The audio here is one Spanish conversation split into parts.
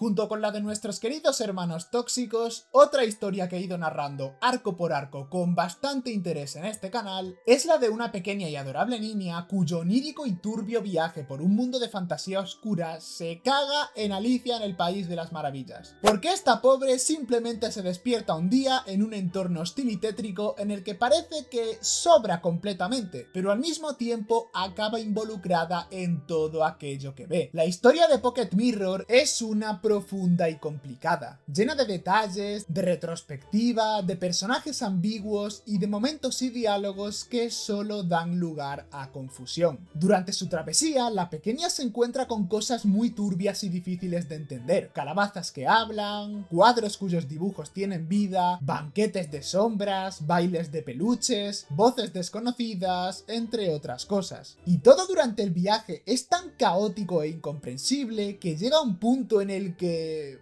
Junto con la de nuestros queridos hermanos tóxicos, otra historia que he ido narrando arco por arco con bastante interés en este canal es la de una pequeña y adorable niña cuyo onírico y turbio viaje por un mundo de fantasía oscura se caga en Alicia en el País de las Maravillas. Porque esta pobre simplemente se despierta un día en un entorno hostil y tétrico en el que parece que sobra completamente, pero al mismo tiempo acaba involucrada en todo aquello que ve. La historia de Pocket Mirror es una profunda y complicada, llena de detalles, de retrospectiva, de personajes ambiguos y de momentos y diálogos que solo dan lugar a confusión. Durante su travesía, la pequeña se encuentra con cosas muy turbias y difíciles de entender, calabazas que hablan, cuadros cuyos dibujos tienen vida, banquetes de sombras, bailes de peluches, voces desconocidas, entre otras cosas. Y todo durante el viaje es tan caótico e incomprensible que llega a un punto en el que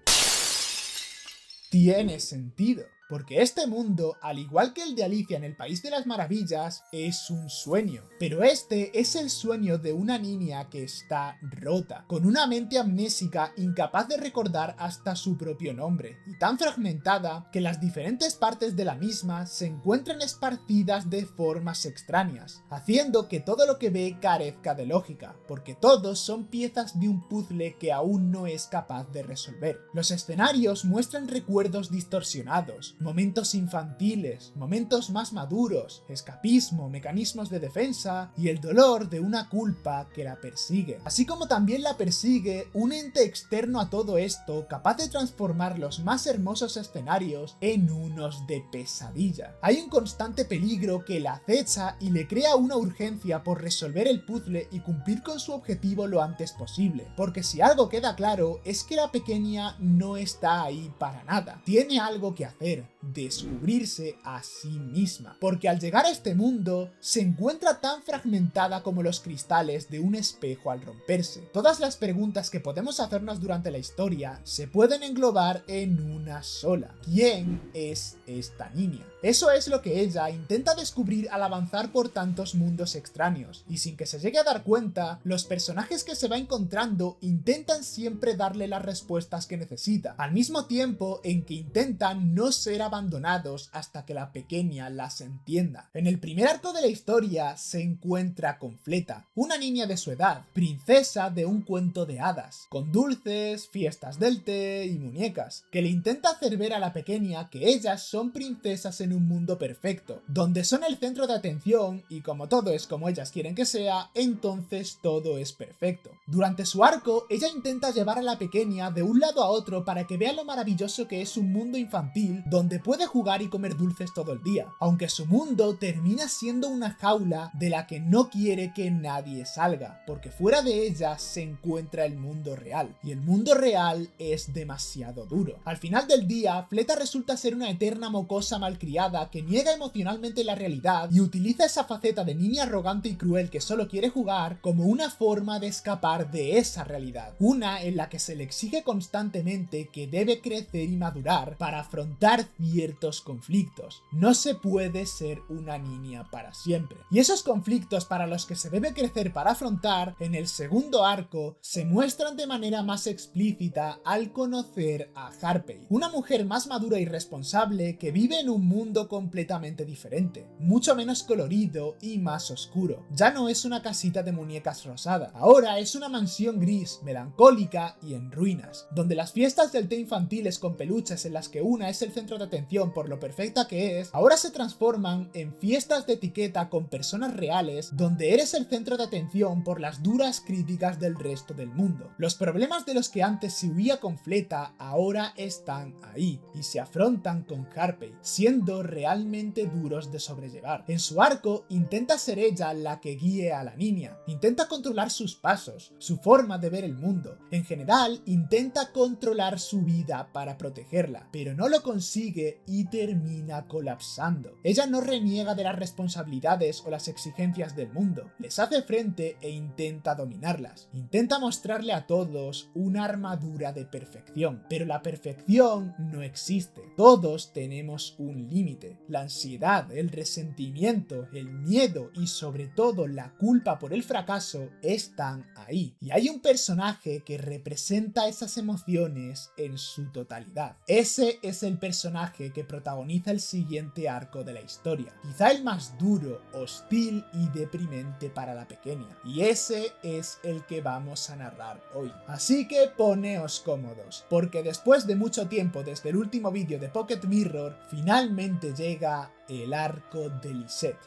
tiene sentido. Porque este mundo, al igual que el de Alicia en el País de las Maravillas, es un sueño. Pero este es el sueño de una niña que está rota, con una mente amnésica incapaz de recordar hasta su propio nombre, y tan fragmentada que las diferentes partes de la misma se encuentran esparcidas de formas extrañas, haciendo que todo lo que ve carezca de lógica, porque todos son piezas de un puzzle que aún no es capaz de resolver. Los escenarios muestran recuerdos distorsionados, momentos infantiles, momentos más maduros, escapismo, mecanismos de defensa y el dolor de una culpa que la persigue. Así como también la persigue un ente externo a todo esto, capaz de transformar los más hermosos escenarios en unos de pesadilla. Hay un constante peligro que la acecha y le crea una urgencia por resolver el puzzle y cumplir con su objetivo lo antes posible. Porque si algo queda claro es que la pequeña no está ahí para nada. Tiene algo que hacer. Descubrirse a sí misma, porque al llegar a este mundo se encuentra tan fragmentada como los cristales de un espejo al romperse. Todas las preguntas que podemos hacernos durante la historia se pueden englobar en una sola: ¿quién es esta niña? Eso es lo que ella intenta descubrir al avanzar por tantos mundos extraños, y sin que se llegue a dar cuenta, los personajes que se va encontrando intentan siempre darle las respuestas que necesita, al mismo tiempo en que intentan no ser abandonados hasta que la pequeña las entienda. En el primer arco de la historia se encuentra con Fleta, una niña de su edad, princesa de un cuento de hadas, con dulces, fiestas del té y muñecas, que le intenta hacer ver a la pequeña que ellas son princesas en un mundo perfecto, donde son el centro de atención y como todo es como ellas quieren que sea, entonces todo es perfecto. Durante su arco, ella intenta llevar a la pequeña de un lado a otro para que vea lo maravilloso que es un mundo infantil donde puede jugar y comer dulces todo el día, aunque su mundo termina siendo una jaula de la que no quiere que nadie salga, porque fuera de ella se encuentra el mundo real, y el mundo real es demasiado duro. Al final del día, Fleta resulta ser una eterna mocosa malcriada que niega emocionalmente la realidad y utiliza esa faceta de niña arrogante y cruel que solo quiere jugar como una forma de escapar de esa realidad, una en la que se le exige constantemente que debe crecer y madurar para afrontar ciertos conflictos. No se puede ser una niña para siempre. Y esos conflictos para los que se debe crecer para afrontar, en el segundo arco, se muestran de manera más explícita al conocer a Harpey, una mujer más madura y responsable que vive en un mundo completamente diferente, mucho menos colorido y más oscuro. Ya no es una casita de muñecas rosada, ahora es una mansión gris, melancólica y en ruinas, donde las fiestas del té infantiles con peluches en las que una es el centro de atención por lo perfecta que es, ahora se transforman en fiestas de etiqueta con personas reales donde eres el centro de atención por las duras críticas del resto del mundo. Los problemas de los que antes se huía con Fleta ahora están ahí y se afrontan con Harpey, siendo realmente duros de sobrellevar. En su arco intenta ser ella la que guíe a la niña, intenta controlar sus pasos, su forma de ver el mundo, en general intenta controlar su vida para protegerla, pero no lo consigue consigue y termina colapsando. Ella no reniega de las responsabilidades o las exigencias del mundo, les hace frente e intenta dominarlas. Intenta mostrarle a todos una armadura de perfección, pero la perfección no existe. Todos tenemos un límite. La ansiedad, el resentimiento, el miedo y sobre todo la culpa por el fracaso están ahí. Y hay un personaje que representa esas emociones en su totalidad. Ese es el personaje que protagoniza el siguiente arco de la historia. Quizá el más duro, hostil y deprimente para la pequeña. Y ese es el que vamos a narrar hoy. Así que poneos cómodos, porque después de mucho tiempo desde el último vídeo de Pocket Mirror, finalmente llega el arco de Lisette.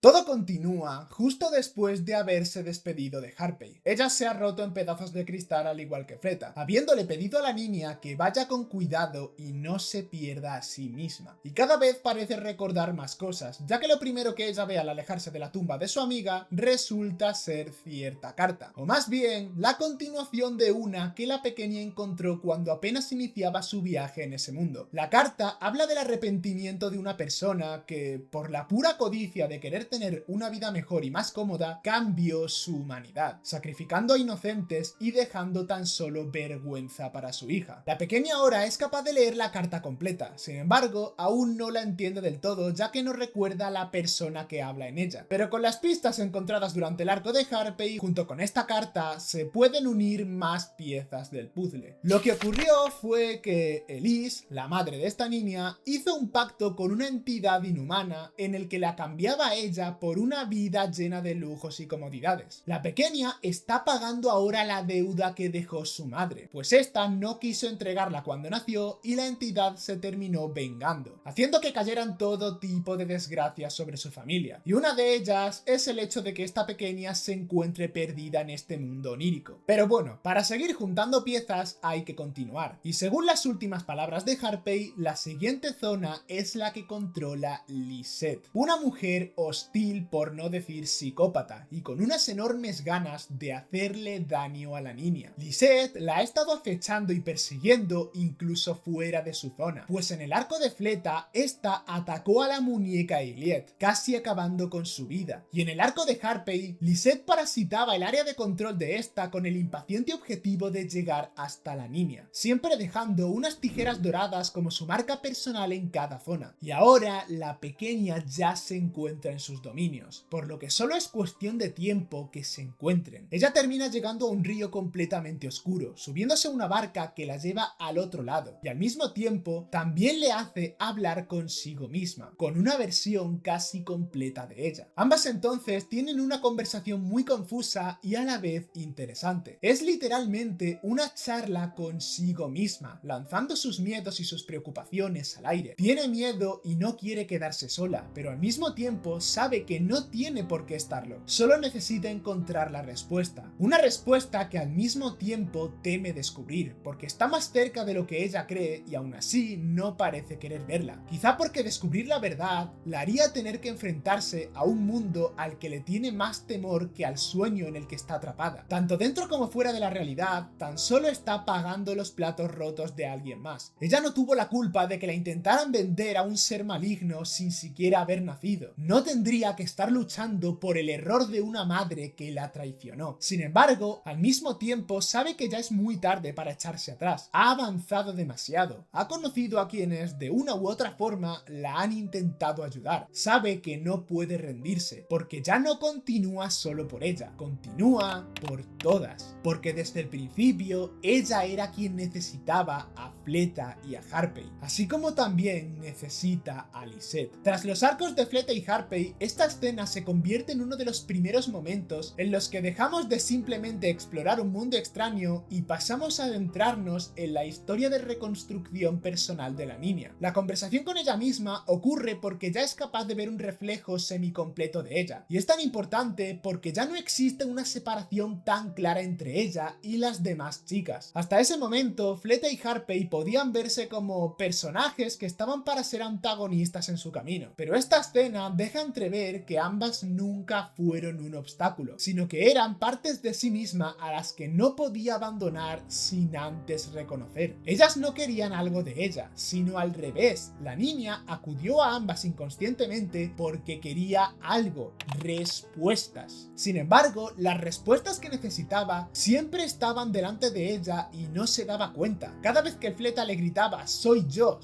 Todo continúa justo después de haberse despedido de Harpey. Ella se ha roto en pedazos de cristal al igual que Fleta, habiéndole pedido a la niña que vaya con cuidado y no se pierda a sí misma. Y cada vez parece recordar más cosas, ya que lo primero que ella ve al alejarse de la tumba de su amiga resulta ser cierta carta, o más bien la continuación de una que la pequeña encontró cuando apenas iniciaba su viaje en ese mundo. La carta habla del arrepentimiento de una persona que, por la pura codicia de querer tener una vida mejor y más cómoda, cambió su humanidad, sacrificando a inocentes y dejando tan solo vergüenza para su hija. La pequeña ahora es capaz de leer la carta completa, sin embargo, aún no la entiende del todo, ya que no recuerda a la persona que habla en ella. Pero con las pistas encontradas durante el arco de Harpey, junto con esta carta, se pueden unir más piezas del puzzle. Lo que ocurrió fue que Elise, la madre de esta niña, hizo un pacto con una entidad inhumana en el que la cambiaba a ella por una vida llena de lujos y comodidades. La pequeña está pagando ahora la deuda que dejó su madre, pues esta no quiso entregarla cuando nació y la entidad se terminó vengando, haciendo que cayeran todo tipo de desgracias sobre su familia. Y una de ellas es el hecho de que esta pequeña se encuentre perdida en este mundo onírico. Pero bueno, para seguir juntando piezas hay que continuar. Y según las últimas palabras de Harpey, la siguiente zona es la que controla Lisette, una mujer hostil, por no decir psicópata, y con unas enormes ganas de hacerle daño a la niña. Lisette la ha estado acechando y persiguiendo incluso fuera de su zona, pues en el arco de Fleta, esta atacó a la muñeca Elliot, casi acabando con su vida. Y en el arco de Harpey, Lisette parasitaba el área de control de esta con el impaciente objetivo de llegar hasta la niña, siempre dejando unas tijeras doradas como su marca personal en cada zona. Y ahora la pequeña ya se encuentra en sus dominios, por lo que solo es cuestión de tiempo que se encuentren. Ella termina llegando a un río completamente oscuro, subiéndose a una barca que la lleva al otro lado, y al mismo tiempo también le hace hablar consigo misma, con una versión casi completa de ella. Ambas entonces tienen una conversación muy confusa y a la vez interesante. Es literalmente una charla consigo misma, lanzando sus miedos y sus preocupaciones al aire. Tiene miedo y no quiere quedarse sola, pero al mismo tiempo sabe que no tiene por qué estarlo, solo necesita encontrar la respuesta. Una respuesta que al mismo tiempo teme descubrir, porque está más cerca de lo que ella cree y aún así no parece querer verla. Quizá porque descubrir la verdad la haría tener que enfrentarse a un mundo al que le tiene más temor que al sueño en el que está atrapada. Tanto dentro como fuera de la realidad, tan solo está pagando los platos rotos de alguien más. Ella no tuvo la culpa de que la intentaran vender a un ser maligno sin siquiera haber nacido. No tendría que estar luchando por el error de una madre que la traicionó. Sin embargo, al mismo tiempo sabe que ya es muy tarde para echarse atrás. Ha avanzado demasiado. Ha conocido a quienes de una u otra forma la han intentado ayudar. Sabe que no puede rendirse, porque ya no continúa solo por ella, continúa por todas. Porque desde el principio ella era quien necesitaba a Fleta y a Harpey, así como también necesita a Lisette. Tras los arcos de Fleta y Harpey, esta escena se convierte en uno de los primeros momentos en los que dejamos de simplemente explorar un mundo extraño y pasamos a adentrarnos en la historia de reconstrucción personal de la niña. La conversación con ella misma ocurre porque ya es capaz de ver un reflejo semicompleto de ella, y es tan importante porque ya no existe una separación tan clara entre ella y las demás chicas. Hasta ese momento, Fleta y Harpey podían verse como personajes que estaban para ser antagonistas en su camino, pero esta escena deja entrever ver que ambas nunca fueron un obstáculo, sino que eran partes de sí misma a las que no podía abandonar sin antes reconocer. Ellas no querían algo de ella, sino al revés. La niña acudió a ambas inconscientemente porque quería algo, respuestas. Sin embargo, las respuestas que necesitaba siempre estaban delante de ella y no se daba cuenta. Cada vez que el fleta le gritaba soy yo,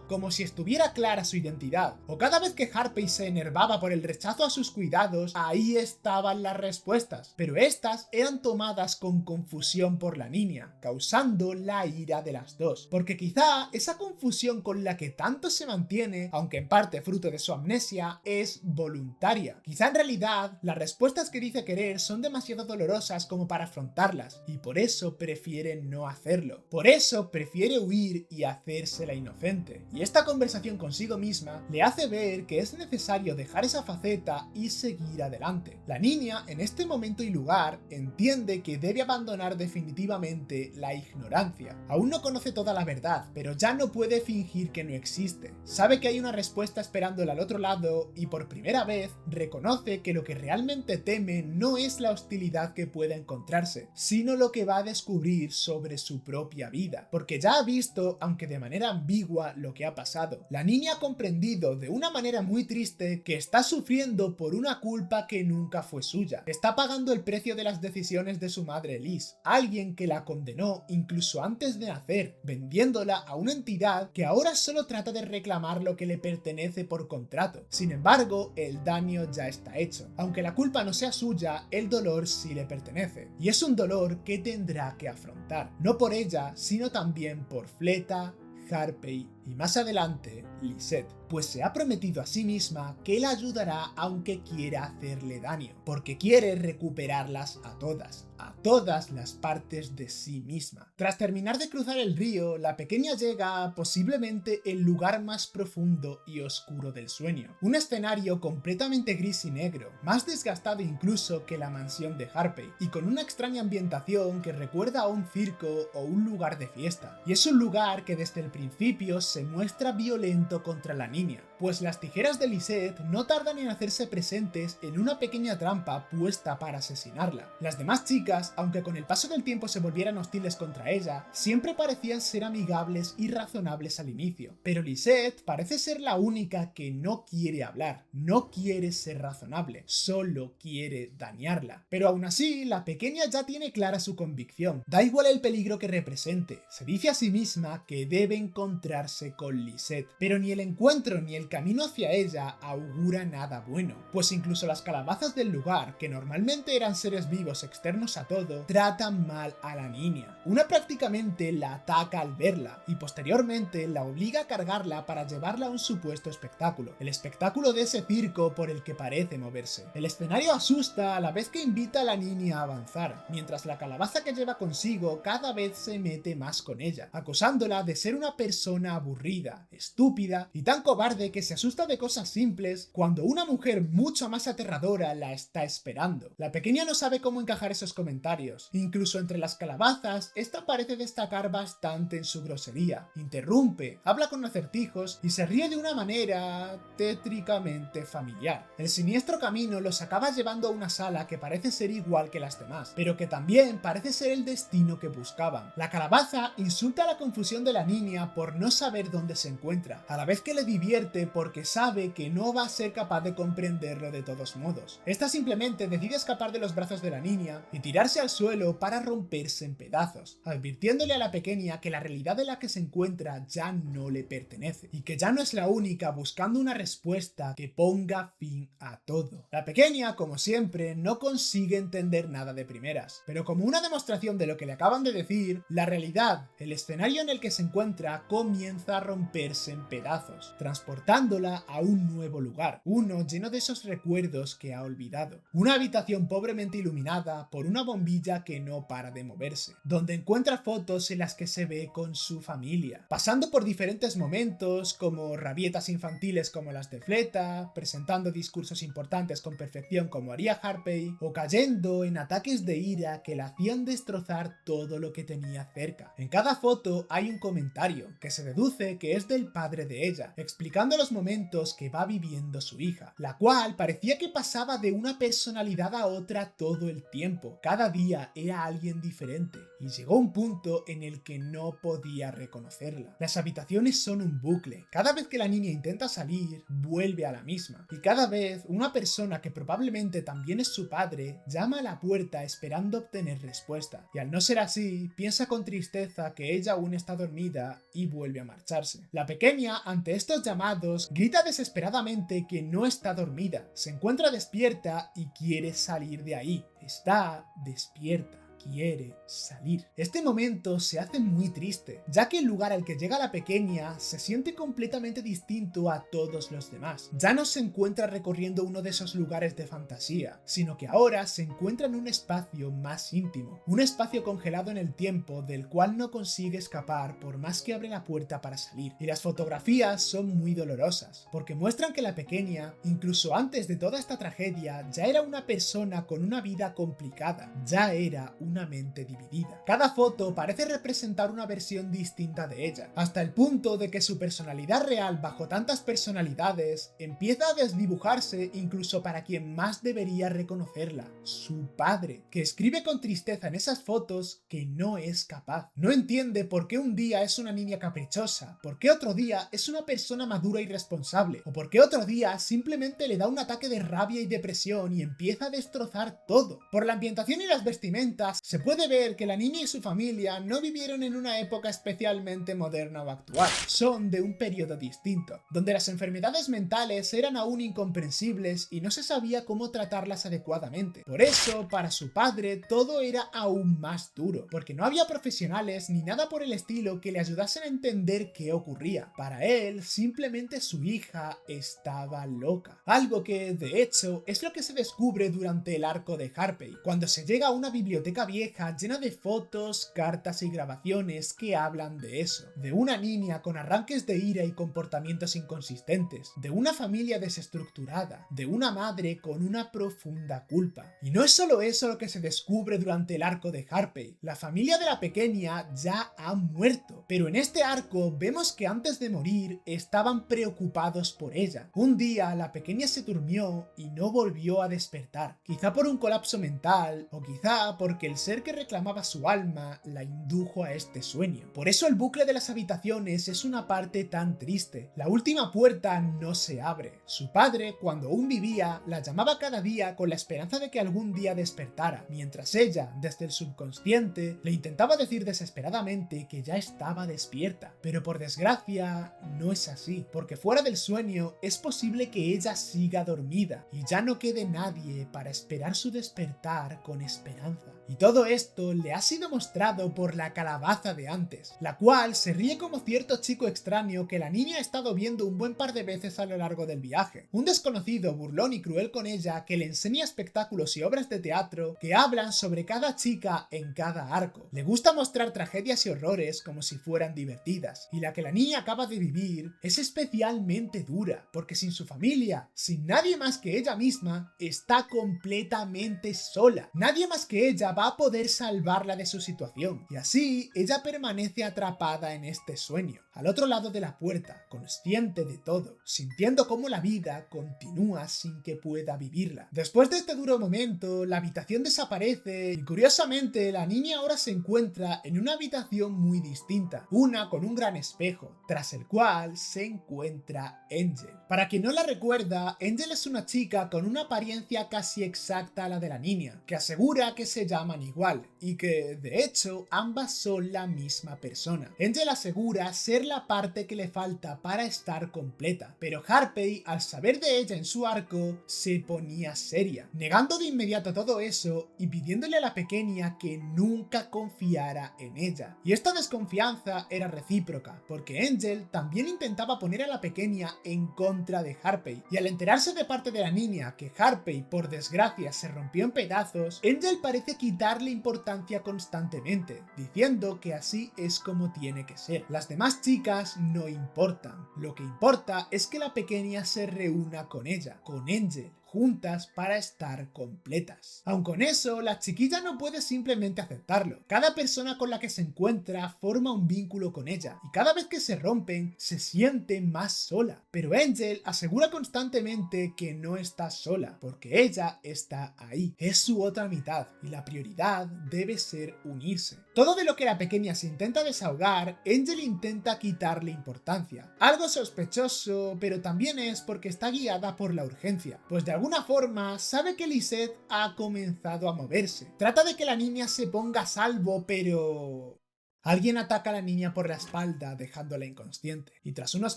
como si estuviera clara su identidad, o cada vez que Harpey se enervaba por el rechazo a sus cuidados, ahí estaban las respuestas, pero estas eran tomadas con confusión por la niña, causando la ira de las dos, porque quizá esa confusión con la que tanto se mantiene, aunque en parte fruto de su amnesia, es voluntaria. Quizá en realidad las respuestas que dice querer son demasiado dolorosas como para afrontarlas, y por eso prefiere no hacerlo. Por eso prefiere huir y hacerse la inocente. Y esta conversación consigo misma le hace ver que es necesario dejar esa faceta y seguir adelante. La niña, en este momento y lugar, entiende que debe abandonar definitivamente la ignorancia. Aún no conoce toda la verdad, pero ya no puede fingir que no existe. Sabe que hay una respuesta esperándola al otro lado y por primera vez reconoce que lo que realmente teme no es la hostilidad que pueda encontrarse, sino lo que va a descubrir sobre su propia vida, porque ya ha visto, aunque de manera ambigua, lo que ha pasado. La niña ha comprendido de una manera muy triste que está sufriendo por una culpa que nunca fue suya. Está pagando el precio de las decisiones de su madre Liz, alguien que la condenó incluso antes de nacer, vendiéndola a una entidad que ahora solo trata de reclamar lo que le pertenece por contrato. Sin embargo, el daño ya está hecho. Aunque la culpa no sea suya, el dolor sí le pertenece. Y es un dolor que tendrá que afrontar. No por ella, sino también por Fleta, Harpey y más adelante Lisette, pues se ha prometido a sí misma que la ayudará aunque quiera hacerle daño, porque quiere recuperarlas a todas las partes de sí misma. Tras terminar de cruzar el río, la pequeña llega a posiblemente el lugar más profundo y oscuro del sueño, un escenario completamente gris y negro, más desgastado incluso que la mansión de Harpey, y con una extraña ambientación que recuerda a un circo o un lugar de fiesta, y es un lugar que desde el principio se muestra violento contra la niña, pues las tijeras de Lisette no tardan en hacerse presentes en una pequeña trampa puesta para asesinarla. Las demás chicas, aunque con el paso del tiempo se volvieran hostiles contra ella, siempre parecían ser amigables y razonables al inicio, pero Lisette parece ser la única que no quiere hablar, no quiere ser razonable, solo quiere dañarla. Pero aún así, la pequeña ya tiene clara su convicción, da igual el peligro que represente, se dice a sí misma que debe encontrarse con Lisette, pero ni el encuentro ni el camino hacia ella augura nada bueno, pues incluso las calabazas del lugar, que normalmente eran seres vivos externos a todo, tratan mal a la niña. Una prácticamente la ataca al verla y posteriormente la obliga a cargarla para llevarla a un supuesto espectáculo, el espectáculo de ese circo por el que parece moverse. El escenario asusta a la vez que invita a la niña a avanzar, mientras la calabaza que lleva consigo cada vez se mete más con ella, acusándola de ser una persona aburrida, estúpida y tan cobarde que se asusta de cosas simples cuando una mujer mucho más aterradora la está esperando. La pequeña no sabe cómo encajar esos comentarios. Incluso entre las calabazas, esta parece destacar bastante en su grosería. Interrumpe, habla con acertijos y se ríe de una manera tétricamente familiar. El siniestro camino los acaba llevando a una sala que parece ser igual que las demás, pero que también parece ser el destino que buscaban. La calabaza insulta la confusión de la niña por no saber dónde se encuentra, a la vez que le divierte porque sabe que no va a ser capaz de comprenderlo de todos modos. Esta simplemente decide escapar de los brazos de la niña y tirarse al suelo para romperse en pedazos, advirtiéndole a la pequeña que la realidad en la que se encuentra ya no le pertenece y que ya no es la única buscando una respuesta que ponga fin a todo. La pequeña, como siempre, no consigue entender nada de primeras, pero como una demostración de lo que le acaban de decir, la realidad, el escenario en el que se encuentra, comienza a romperse en pedazos, transportándola a un nuevo lugar, uno lleno de esos recuerdos que ha olvidado. Una habitación pobremente iluminada por una bombilla que no para de moverse, donde encuentra fotos en las que se ve con su familia, pasando por diferentes momentos como rabietas infantiles como las de Fleta, presentando discursos importantes con perfección como haría Harpey, o cayendo en ataques de ira que la hacían destrozar todo lo que tenía cerca. En cada foto hay un comentario, que se deduce que es del padre de ella, explicando los los momentos que va viviendo su hija, la cual parecía que pasaba de una personalidad a otra todo el tiempo. Cada día era alguien diferente y llegó un punto en el que no podía reconocerla. Las habitaciones son un bucle. Cada vez que la niña intenta salir, vuelve a la misma. Y cada vez una persona que probablemente también es su padre llama a la puerta esperando obtener respuesta. Y al no ser así, piensa con tristeza que ella aún está dormida y vuelve a marcharse. La pequeña, ante estos llamados, grita desesperadamente que no está dormida. Se encuentra despierta y quiere salir de ahí. Está despierta. Quiere salir. Este momento se hace muy triste, ya que el lugar al que llega la pequeña se siente completamente distinto a todos los demás. Ya no se encuentra recorriendo uno de esos lugares de fantasía, sino que ahora se encuentra en un espacio más íntimo, un espacio congelado en el tiempo del cual no consigue escapar por más que abre la puerta para salir. Y las fotografías son muy dolorosas, porque muestran que la pequeña, incluso antes de toda esta tragedia, ya era una persona con una vida complicada, ya era una mente dividida. Cada foto parece representar una versión distinta de ella, hasta el punto de que su personalidad real bajo tantas personalidades empieza a desdibujarse incluso para quien más debería reconocerla, su padre, que escribe con tristeza en esas fotos que no es capaz. No entiende por qué un día es una niña caprichosa, por qué otro día es una persona madura y responsable, o por qué otro día simplemente le da un ataque de rabia y depresión y empieza a destrozar todo. Por la ambientación y las vestimentas se puede ver que la niña y su familia no vivieron en una época especialmente moderna o actual. Son de un periodo distinto, donde las enfermedades mentales eran aún incomprensibles y no se sabía cómo tratarlas adecuadamente. Por eso, para su padre, todo era aún más duro, porque no había profesionales ni nada por el estilo que le ayudasen a entender qué ocurría. Para él, simplemente su hija estaba loca. Algo que, de hecho, es lo que se descubre durante el arco de Harpey, cuando se llega a una biblioteca vieja llena de fotos, cartas y grabaciones que hablan de eso, de una niña con arranques de ira y comportamientos inconsistentes, de una familia desestructurada, de una madre con una profunda culpa. Y no es solo eso lo que se descubre durante el arco de Harpey, la familia de la pequeña ya ha muerto, pero en este arco vemos que antes de morir estaban preocupados por ella. Un día la pequeña se durmió y no volvió a despertar, quizá por un colapso mental o quizá porque el ser que reclamaba su alma la indujo a este sueño. Por eso el bucle de las habitaciones es una parte tan triste. La última puerta no se abre. Su padre, cuando aún vivía, la llamaba cada día con la esperanza de que algún día despertara, mientras ella, desde el subconsciente, le intentaba decir desesperadamente que ya estaba despierta. Pero por desgracia, no es así, porque fuera del sueño es posible que ella siga dormida y ya no quede nadie para esperar su despertar con esperanza. Y todo esto le ha sido mostrado por la calabaza de antes, la cual se ríe como cierto chico extraño que la niña ha estado viendo un buen par de veces a lo largo del viaje. Un desconocido burlón y cruel con ella que le enseña espectáculos y obras de teatro que hablan sobre cada chica en cada arco. Le gusta mostrar tragedias y horrores como si fueran divertidas, y la que la niña acaba de vivir es especialmente dura, porque sin su familia, sin nadie más que ella misma, está completamente sola. Nadie más que ella va a poder salvarla de su situación, y así ella permanece atrapada en este sueño, al otro lado de la puerta, consciente de todo, sintiendo cómo la vida continúa sin que pueda vivirla. Después de este duro momento, la habitación desaparece y curiosamente la niña ahora se encuentra en una habitación muy distinta, una con un gran espejo, tras el cual se encuentra Angel. Para quien no la recuerda, Angel es una chica con una apariencia casi exacta a la de la niña, que asegura que se llaman igual, y que, de hecho, ambas son la misma persona. Angel asegura ser la parte que le falta para estar completa, pero Harpey, al saber de ella en su arco, se ponía seria, negando de inmediato todo eso y pidiéndole a la pequeña que nunca confiara en ella. Y esta desconfianza era recíproca, porque Angel también intentaba poner a la pequeña en contra de Harpey, y al enterarse de parte de la niña que Harpey, por desgracia, se rompió en pedazos, Angel parece quitarle importancia constantemente, diciendo que así es como tiene que ser. Las demás chicas no importan, lo que importa es que la pequeña se reúna con ella, con Angel, juntas para estar completas. Aun con eso, la chiquilla no puede simplemente aceptarlo. Cada persona con la que se encuentra forma un vínculo con ella, y cada vez que se rompen, se siente más sola. Pero Angel asegura constantemente que no está sola, porque ella está ahí. Es su otra mitad, y la prioridad debe ser unirse. Todo de lo que la pequeña se intenta desahogar, Angel intenta quitarle importancia. Algo sospechoso, pero también es porque está guiada por la urgencia, pues de alguna forma sabe que Lisette ha comenzado a moverse. Trata de que la niña se ponga a salvo, pero... Alguien ataca a la niña por la espalda dejándola inconsciente, y tras unos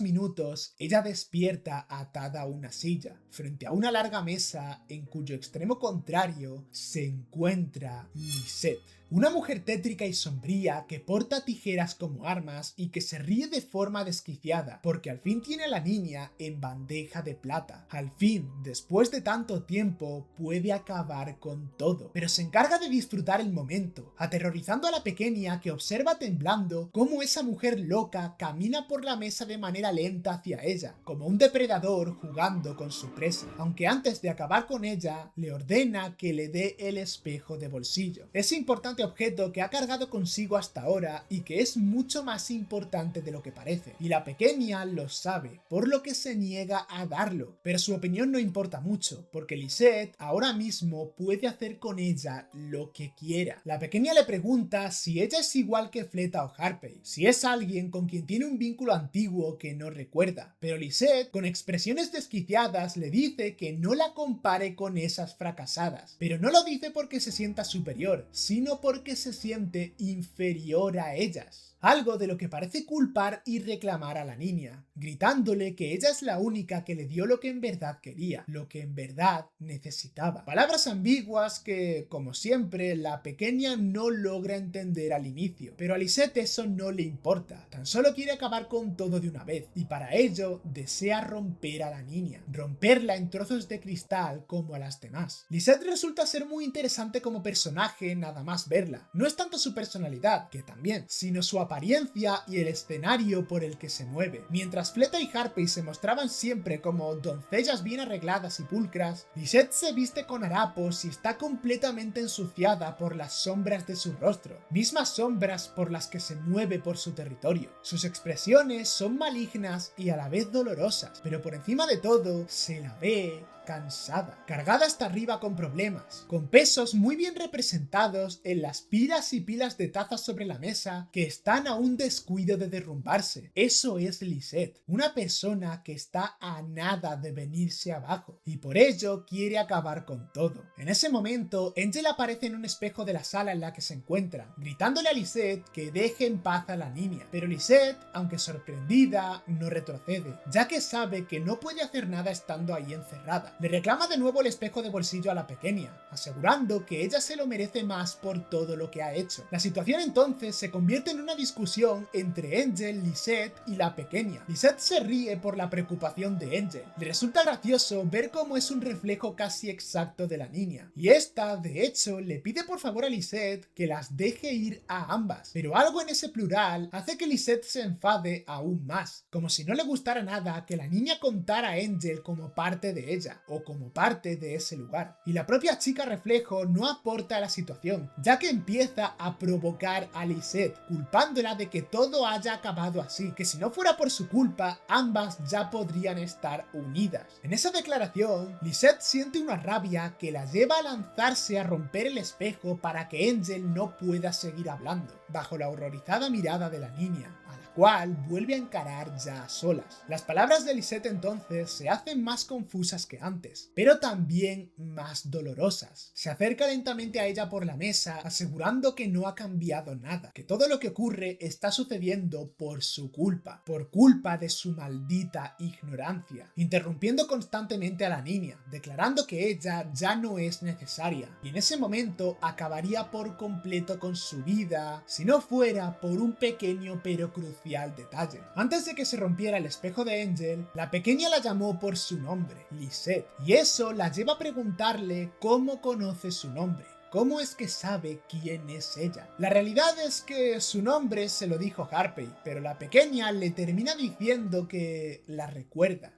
minutos ella despierta atada a una silla, frente a una larga mesa en cuyo extremo contrario se encuentra Lisette. Una mujer tétrica y sombría que porta tijeras como armas y que se ríe de forma desquiciada porque al fin tiene a la niña en bandeja de plata. Al fin, después de tanto tiempo, puede acabar con todo, pero se encarga de disfrutar el momento, aterrorizando a la pequeña que observa temblando cómo esa mujer loca camina por la mesa de manera lenta hacia ella, como un depredador jugando con su presa, aunque antes de acabar con ella, le ordena que le dé el espejo de bolsillo. Es importante objeto que ha cargado consigo hasta ahora y que es mucho más importante de lo que parece, y la pequeña lo sabe, por lo que se niega a darlo, pero su opinión no importa mucho, porque Lisette ahora mismo puede hacer con ella lo que quiera. La pequeña le pregunta si ella es igual que Fleta o Harpey, si es alguien con quien tiene un vínculo antiguo que no recuerda, pero Lisette, con expresiones desquiciadas, le dice que no la compare con esas fracasadas, pero no lo dice porque se sienta superior, sino porque se siente inferior a ellas. Algo de lo que parece culpar y reclamar a la niña, gritándole que ella es la única que le dio lo que en verdad quería, lo que en verdad necesitaba. Palabras ambiguas que, como siempre, la pequeña no logra entender al inicio, pero a Lisette eso no le importa, tan solo quiere acabar con todo de una vez, y para ello desea romper a la niña, romperla en trozos de cristal como a las demás. Lisette resulta ser muy interesante como personaje nada más verla, no es tanto su personalidad, que también, sino su apariencia y el escenario por el que se mueve. Mientras Fleta y Harpey se mostraban siempre como doncellas bien arregladas y pulcras, Lisette se viste con harapos y está completamente ensuciada por las sombras de su rostro, mismas sombras por las que se mueve por su territorio. Sus expresiones son malignas y a la vez dolorosas, pero por encima de todo se la ve cansada, cargada hasta arriba con problemas, con pesos muy bien representados en las pilas y pilas de tazas sobre la mesa que están a un descuido de derrumbarse. Eso es Lisette, una persona que está a nada de venirse abajo, y por ello quiere acabar con todo. En ese momento, Angel aparece en un espejo de la sala en la que se encuentra, gritándole a Lisette que deje en paz a la niña, pero Lisette, aunque sorprendida, no retrocede, ya que sabe que no puede hacer nada estando ahí encerrada. Le reclama de nuevo el espejo de bolsillo a la pequeña, asegurando que ella se lo merece más por todo lo que ha hecho. La situación entonces se convierte en una discusión entre Angel, Lisette y la pequeña. Lisette se ríe por la preocupación de Angel. Le resulta gracioso ver cómo es un reflejo casi exacto de la niña, y esta, de hecho, le pide por favor a Lisette que las deje ir a ambas, pero algo en ese plural hace que Lisette se enfade aún más, como si no le gustara nada que la niña contara a Angel como parte de ella, o como parte de ese lugar. Y la propia chica reflejo no aporta a la situación, ya que empieza a provocar a Lisette, culpándola de que todo haya acabado así, que si no fuera por su culpa, ambas ya podrían estar unidas. En esa declaración, Lisette siente una rabia que la lleva a lanzarse a romper el espejo para que Angel no pueda seguir hablando, bajo la horrorizada mirada de la niña, a la cual vuelve a encarar ya a solas. Las palabras de Lisette entonces se hacen más confusas que antes, pero también más dolorosas. Se acerca lentamente a ella por la mesa, asegurando que no ha cambiado nada, que todo lo que ocurre está sucediendo por su culpa, por culpa de su maldita ignorancia, interrumpiendo constantemente a la niña, declarando que ella ya no es necesaria, y en ese momento acabaría por completo con su vida si no fuera por un pequeño pero crucial detalle. Antes de que se rompiera el espejo de Angel, la pequeña la llamó por su nombre, Lisette, y eso la lleva a preguntarle cómo conoce su nombre. cómo es que sabe quién es ella. La realidad es que su nombre se lo dijo Harpey, pero la pequeña le termina diciendo que la recuerda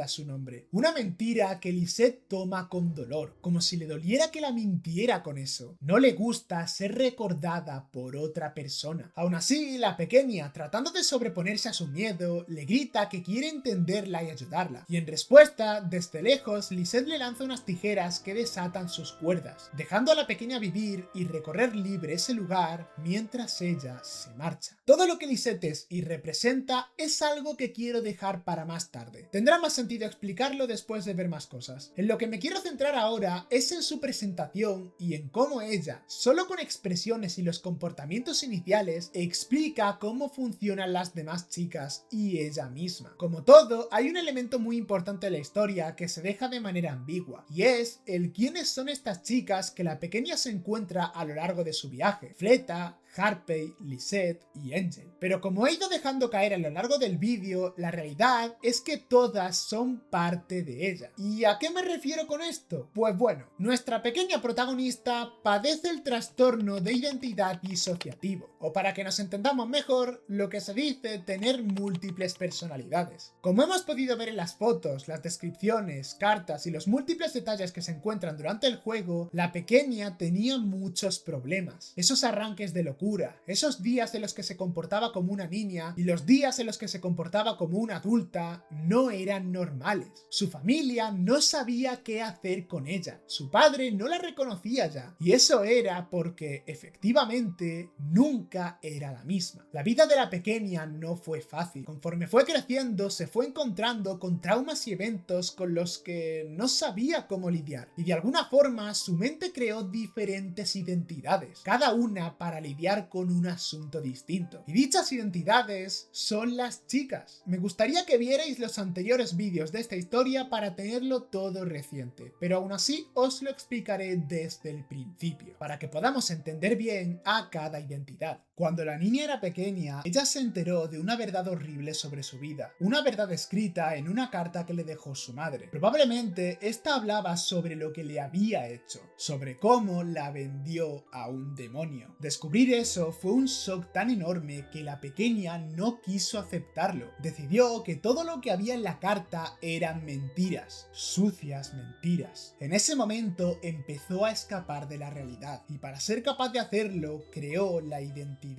su nombre. Una mentira que Lisette toma con dolor, como si le doliera que la mintiera con eso. No le gusta ser recordada por otra persona. Aún así, la pequeña, tratando de sobreponerse a su miedo, le grita que quiere entenderla y ayudarla. Y en respuesta, desde lejos, Lisette le lanza unas tijeras que desatan sus cuerdas, dejando a la pequeña vivir y recorrer libre ese lugar mientras ella se marcha. Todo lo que Lisette es y representa es algo que quiero dejar para más tarde. Tendrá más sentido explicarlo después de ver más cosas. En lo que me quiero centrar ahora es en su presentación y en cómo ella, solo con expresiones y los comportamientos iniciales, explica cómo funcionan las demás chicas y ella misma. Como todo, hay un elemento muy importante en la historia que se deja de manera ambigua, y es el quiénes son estas chicas que la pequeña se encuentra a lo largo de su viaje. Fleta, Harpey, Lisette y Angel. Pero como he ido dejando caer a lo largo del vídeo, la realidad es que todas son parte de ella. ¿Y a qué me refiero con esto? Pues bueno, nuestra pequeña protagonista padece el trastorno de identidad disociativo, o para que nos entendamos mejor, lo que se dice tener múltiples personalidades. Como hemos podido ver en las fotos, las descripciones, cartas y los múltiples detalles que se encuentran durante el juego, la pequeña tenía muchos problemas. Esos arranques de locura, esos días en los que se comportaba como una niña y los días en los que se comportaba como una adulta no eran normales. Su familia no sabía qué hacer con ella, su padre no la reconocía ya, y eso era porque efectivamente nunca era la misma. La vida de la pequeña no fue fácil. Conforme fue creciendo se fue encontrando con traumas y eventos con los que no sabía cómo lidiar, y de alguna forma su mente creó diferentes identidades, cada una para lidiar con un asunto distinto. Y dichas identidades son las chicas. Me gustaría que vierais los anteriores vídeos de esta historia para tenerlo todo reciente, pero aún así os lo explicaré desde el principio, para que podamos entender bien a cada identidad. Cuando la niña era pequeña, ella se enteró de una verdad horrible sobre su vida, una verdad escrita en una carta que le dejó su madre. Probablemente esta hablaba sobre lo que le había hecho, sobre cómo la vendió a un demonio. Descubrir eso fue un shock tan enorme que la pequeña no quiso aceptarlo. Decidió que todo lo que había en la carta eran mentiras, sucias mentiras. En ese momento empezó a escapar de la realidad, y para ser capaz de hacerlo, creó la identidad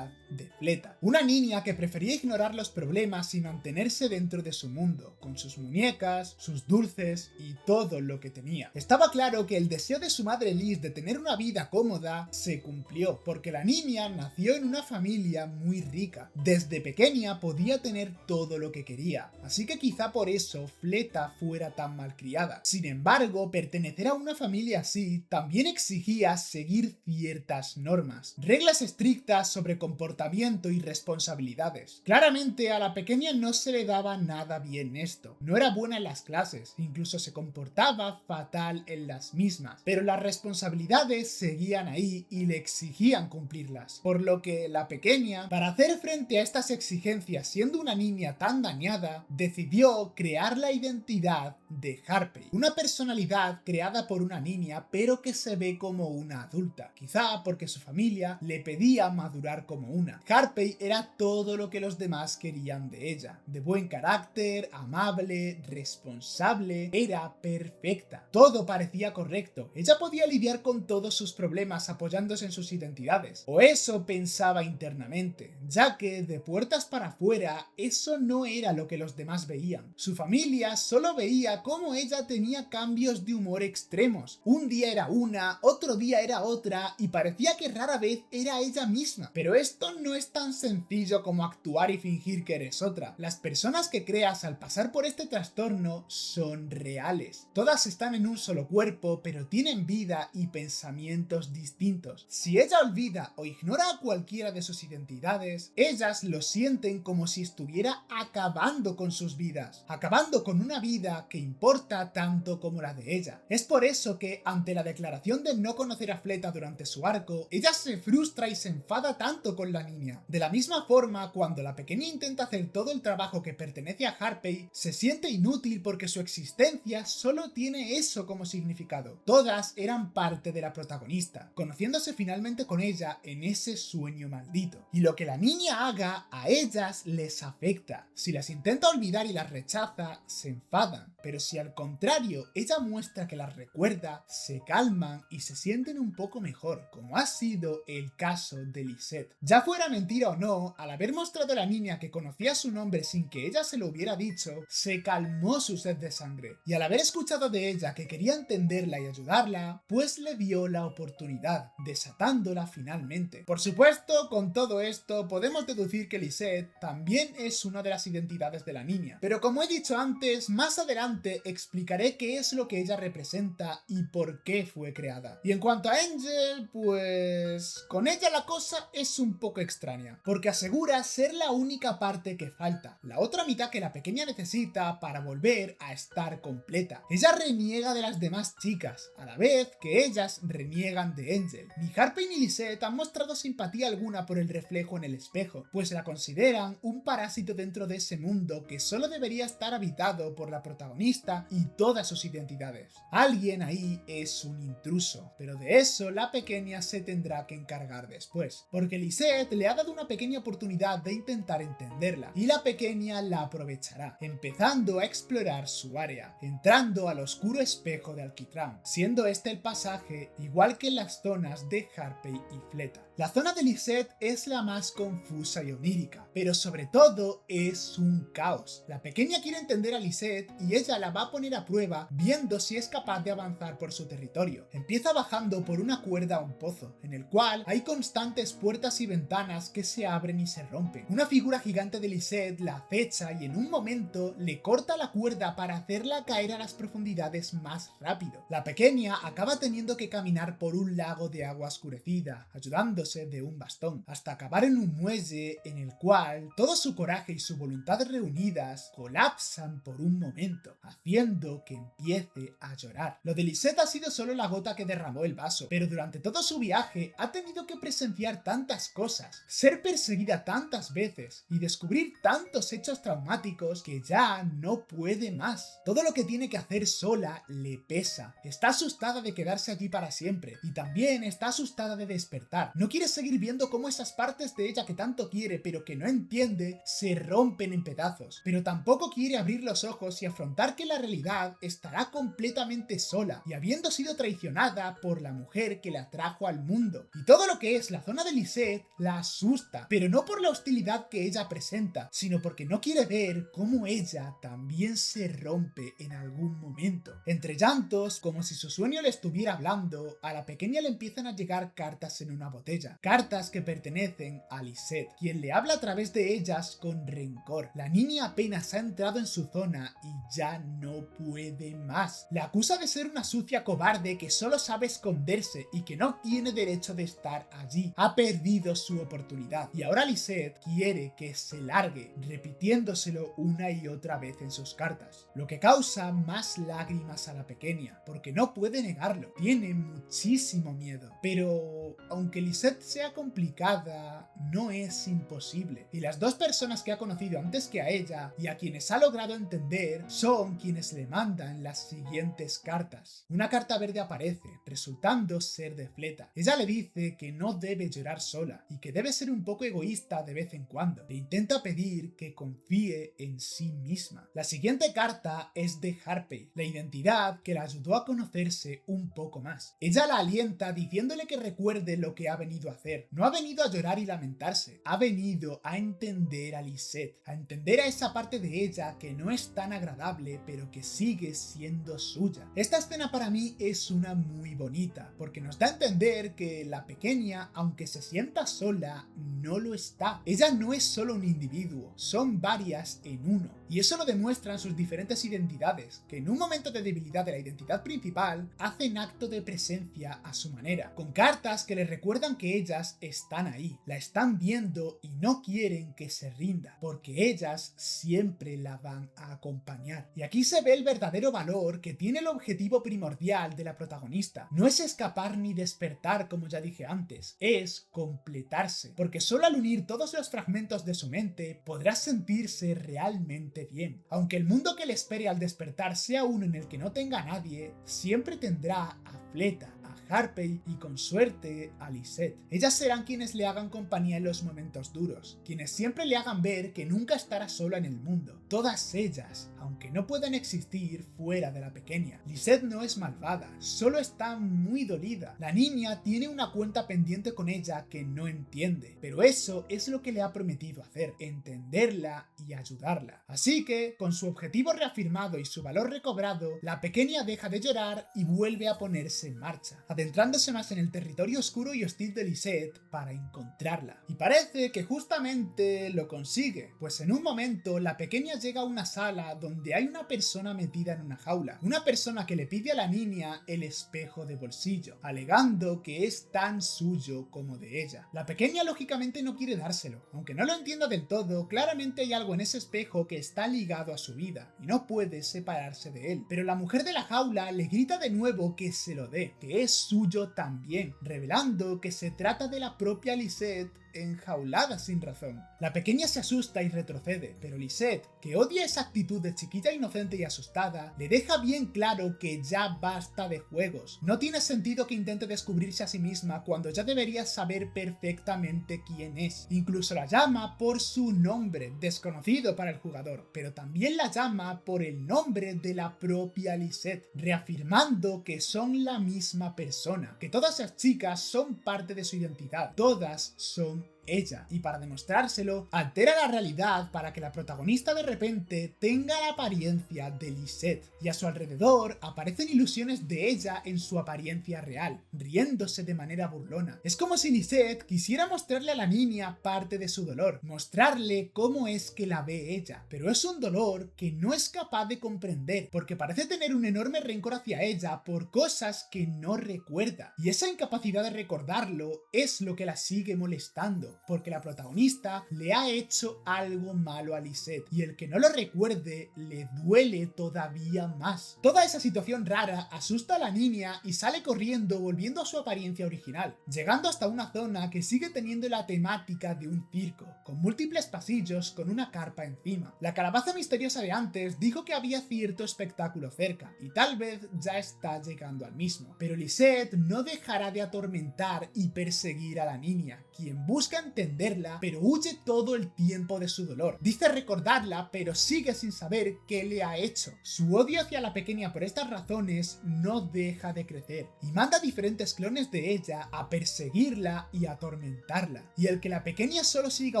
de Fleta, una niña que prefería ignorar los problemas y mantenerse dentro de su mundo, con sus muñecas, sus dulces y todo lo que tenía. Estaba claro que el deseo de su madre Liz de tener una vida cómoda se cumplió, porque la niña nació en una familia muy rica. Desde pequeña podía tener todo lo que quería, así que quizá por eso Fleta fuera tan malcriada. Sin embargo, pertenecer a una familia así también exigía seguir ciertas normas, reglas estrictas sobre comportamiento y responsabilidades. Claramente a la pequeña no se le daba nada bien esto, no era buena en las clases, incluso se comportaba fatal en las mismas, pero las responsabilidades seguían ahí y le exigían cumplirlas, por lo que la pequeña, para hacer frente a estas exigencias siendo una niña tan dañada, decidió crear la identidad de Harpey, una personalidad creada por una niña pero que se ve como una adulta, quizá porque su familia le pedía madurar como una. Harpey era todo lo que los demás querían de ella, de buen carácter, amable, responsable, era perfecta, todo parecía correcto, ella podía lidiar con todos sus problemas apoyándose en sus identidades, o eso pensaba internamente, ya que de puertas para afuera eso no era lo que los demás veían. Su familia solo veía cómo ella tenía cambios de humor extremos, un día era una, otro día era otra y parecía que rara vez era ella misma. Pero esto no es tan sencillo como actuar y fingir que eres otra. Las personas que creas al pasar por este trastorno son reales. Todas están en un solo cuerpo, pero tienen vida y pensamientos distintos. Si ella olvida o ignora ignora a cualquiera de sus identidades, ellas lo sienten como si estuviera acabando con sus vidas, acabando con una vida que importa tanto como la de ella. Es por eso que, ante la declaración de no conocer a Fleta durante su arco, ella se frustra y se enfada tanto con la niña. De la misma forma, cuando la pequeña intenta hacer todo el trabajo que pertenece a Harpey, se siente inútil porque su existencia solo tiene eso como significado. Todas eran parte de la protagonista, conociéndose finalmente con ella en ese sueño maldito. Y lo que la niña haga a ellas les afecta. Si las intenta olvidar y las rechaza, se enfadan, pero si al contrario ella muestra que las recuerda, se calman y se sienten un poco mejor, como ha sido el caso de Lisette. Ya fuera mentira o no, al haber mostrado a la niña que conocía su nombre sin que ella se lo hubiera dicho, se calmó su sed de sangre, y al haber escuchado de ella que quería entenderla y ayudarla, pues le dio la oportunidad, desatándola finalmente. Por supuesto, con todo esto podemos deducir que Lisette también es una de las identidades de la niña, pero como he dicho antes, más adelante explicaré qué es lo que ella representa y por qué fue creada. Y en cuanto a Angel, pues con ella la cosa es un poco extraña, porque asegura ser la única parte que falta, la otra mitad que la pequeña necesita para volver a estar completa. Ella reniega de las demás chicas, a la vez que ellas reniegan de Angel. Ni Harpey ni Lisette han mostrado simpatía alguna por el reflejo en el espejo, pues la consideran un parásito dentro de ese mundo que solo debería estar habitado por la protagonista y todas sus identidades. Alguien ahí es un intruso, pero de eso la pequeña se tendrá que encargar después, porque Lisette le ha dado una pequeña oportunidad de intentar entenderla, y la pequeña la aprovechará, empezando a explorar su área, entrando al oscuro espejo de alquitrán, siendo este el pasaje igual que en las zonas de Harpey y Fleta. La zona de Lisette es la más confusa y onírica, pero sobre todo es un caos. La pequeña quiere entender a Lisette y ella la va a poner a prueba viendo si es capaz de avanzar por su territorio. Empieza bajando por una cuerda a un pozo, en el cual hay constantes puertas y ventanas que se abren y se rompen. Una figura gigante de Lisette la acecha y en un momento le corta la cuerda para hacerla caer a las profundidades más rápido. La pequeña acaba teniendo que caminar por un lago de agua oscurecida, ayudándose de un bastón, hasta acabar en un muelle en el cual todo su coraje y su voluntad reunidas colapsan por un momento, haciendo que empiece a llorar. Lo de Lisette ha sido solo la gota que derramó el vaso, pero durante todo su viaje ha tenido que presenciar tantas cosas, ser perseguida tantas veces y descubrir tantos hechos traumáticos que ya no puede más. Todo lo que tiene que hacer sola le pesa. Está asustada de quedarse allí para siempre y también está asustada de despertar. No quiere seguir viendo cómo esas partes de ella que tanto quiere pero que no entiende se rompen en pedazos, pero tampoco quiere abrir los ojos y afrontar que la realidad estará completamente sola y habiendo sido traicionada por la mujer que la trajo al mundo. Y todo lo que es la zona de Lisette la asusta, pero no por la hostilidad que ella presenta, sino porque no quiere ver cómo ella también se rompe en algún momento. Entre llantos, como si su sueño le estuviera hablando, a la pequeña le empiezan a llegar cartas en una botella. Cartas que pertenecen a Lisette, quien le habla a través de ellas con rencor. La niña apenas ha entrado en su zona y ya no puede más. La acusa de ser una sucia cobarde que solo sabe esconderse y que no tiene derecho de estar allí. Ha perdido su oportunidad y ahora Lisette quiere que se largue, repitiéndoselo una y otra vez en sus cartas, lo que causa más lágrimas a la pequeña, porque no puede negarlo, tiene muchísimo miedo. Pero aunque Lisette sea complicada, no es imposible, y las dos personas que ha conocido antes que a ella y a quienes ha logrado entender son quienes le mandan las siguientes cartas. Una carta verde aparece, resultando ser de Fleta. Ella le dice que no debe llorar sola y que debe ser un poco egoísta de vez en cuando. Le intenta pedir que confíe en sí misma. La siguiente carta es de Harpey, la identidad que la ayudó a conocerse un poco más. Ella la alienta diciéndole que recuerde lo que ha venido a hacer. No ha venido a llorar y lamentarse, ha venido a entender a Lisette, a entender a esa parte de ella que no es tan agradable pero que sigue siendo suya. Esta escena para mí es una muy bonita, porque nos da a entender que la pequeña, aunque se sienta sola, no lo está. Ella no es solo un individuo, son varias en uno, y eso lo demuestran sus diferentes identidades, que en un momento de debilidad de la identidad principal hacen acto de presencia a su manera, con cartas que le recuerdan que que ellas están ahí, la están viendo y no quieren que se rinda, porque ellas siempre la van a acompañar. Y aquí se ve el verdadero valor que tiene el objetivo primordial de la protagonista. No es escapar ni despertar, como ya dije antes, es completarse, porque solo al unir todos los fragmentos de su mente podrá sentirse realmente bien. Aunque el mundo que le espere al despertar sea uno en el que no tenga a nadie, siempre tendrá a Fleta, Harpey y con suerte a Lisette. Ellas serán quienes le hagan compañía en los momentos duros, quienes siempre le hagan ver que nunca estará sola en el mundo. Todas ellas, aunque no puedan existir fuera de la pequeña. Lisette no es malvada, solo está muy dolida. La niña tiene una cuenta pendiente con ella que no entiende, pero eso es lo que le ha prometido hacer, entenderla y ayudarla. Así que, con su objetivo reafirmado y su valor recobrado, la pequeña deja de llorar y vuelve a ponerse en marcha, adentrándose más en el territorio oscuro y hostil de Lisette para encontrarla. Y parece que justamente lo consigue, pues en un momento la pequeña llega a una sala donde hay una persona metida en una jaula, una persona que le pide a la niña el espejo de bolsillo, alegando que es tan suyo como de ella. La pequeña lógicamente no quiere dárselo, aunque no lo entienda del todo, claramente hay algo en ese espejo que está ligado a su vida y no puede separarse de él. Pero la mujer de la jaula le grita de nuevo que se lo dé, que es suyo también, revelando que se trata de la propia Lisette enjaulada sin razón. La pequeña se asusta y retrocede, pero Lisette, que odia esa actitud de chiquilla inocente y asustada, le deja bien claro que ya basta de juegos. No tiene sentido que intente descubrirse a sí misma cuando ya debería saber perfectamente quién es. Incluso la llama por su nombre, desconocido para el jugador, pero también la llama por el nombre de la propia Lisette, reafirmando que son la misma persona, que todas las chicas son parte de su identidad, todas son ella, y para demostrárselo, altera la realidad para que la protagonista de repente tenga la apariencia de Lisette, y a su alrededor aparecen ilusiones de ella en su apariencia real, riéndose de manera burlona. Es como si Lisette quisiera mostrarle a la niña parte de su dolor, mostrarle cómo es que la ve ella, pero es un dolor que no es capaz de comprender, porque parece tener un enorme rencor hacia ella por cosas que no recuerda, y esa incapacidad de recordarlo es lo que la sigue molestando, porque la protagonista le ha hecho algo malo a Lisette, y el que no lo recuerde le duele todavía más. Toda esa situación rara asusta a la niña y sale corriendo volviendo a su apariencia original, llegando hasta una zona que sigue teniendo la temática de un circo, con múltiples pasillos con una carpa encima. La calabaza misteriosa de antes dijo que había cierto espectáculo cerca, y tal vez ya está llegando al mismo, pero Lisette no dejará de atormentar y perseguir a la niña, quien busca entenderla, pero huye todo el tiempo de su dolor. Dice recordarla, pero sigue sin saber qué le ha hecho. Su odio hacia la pequeña por estas razones no deja de crecer, y manda diferentes clones de ella a perseguirla y atormentarla. Y el que la pequeña solo siga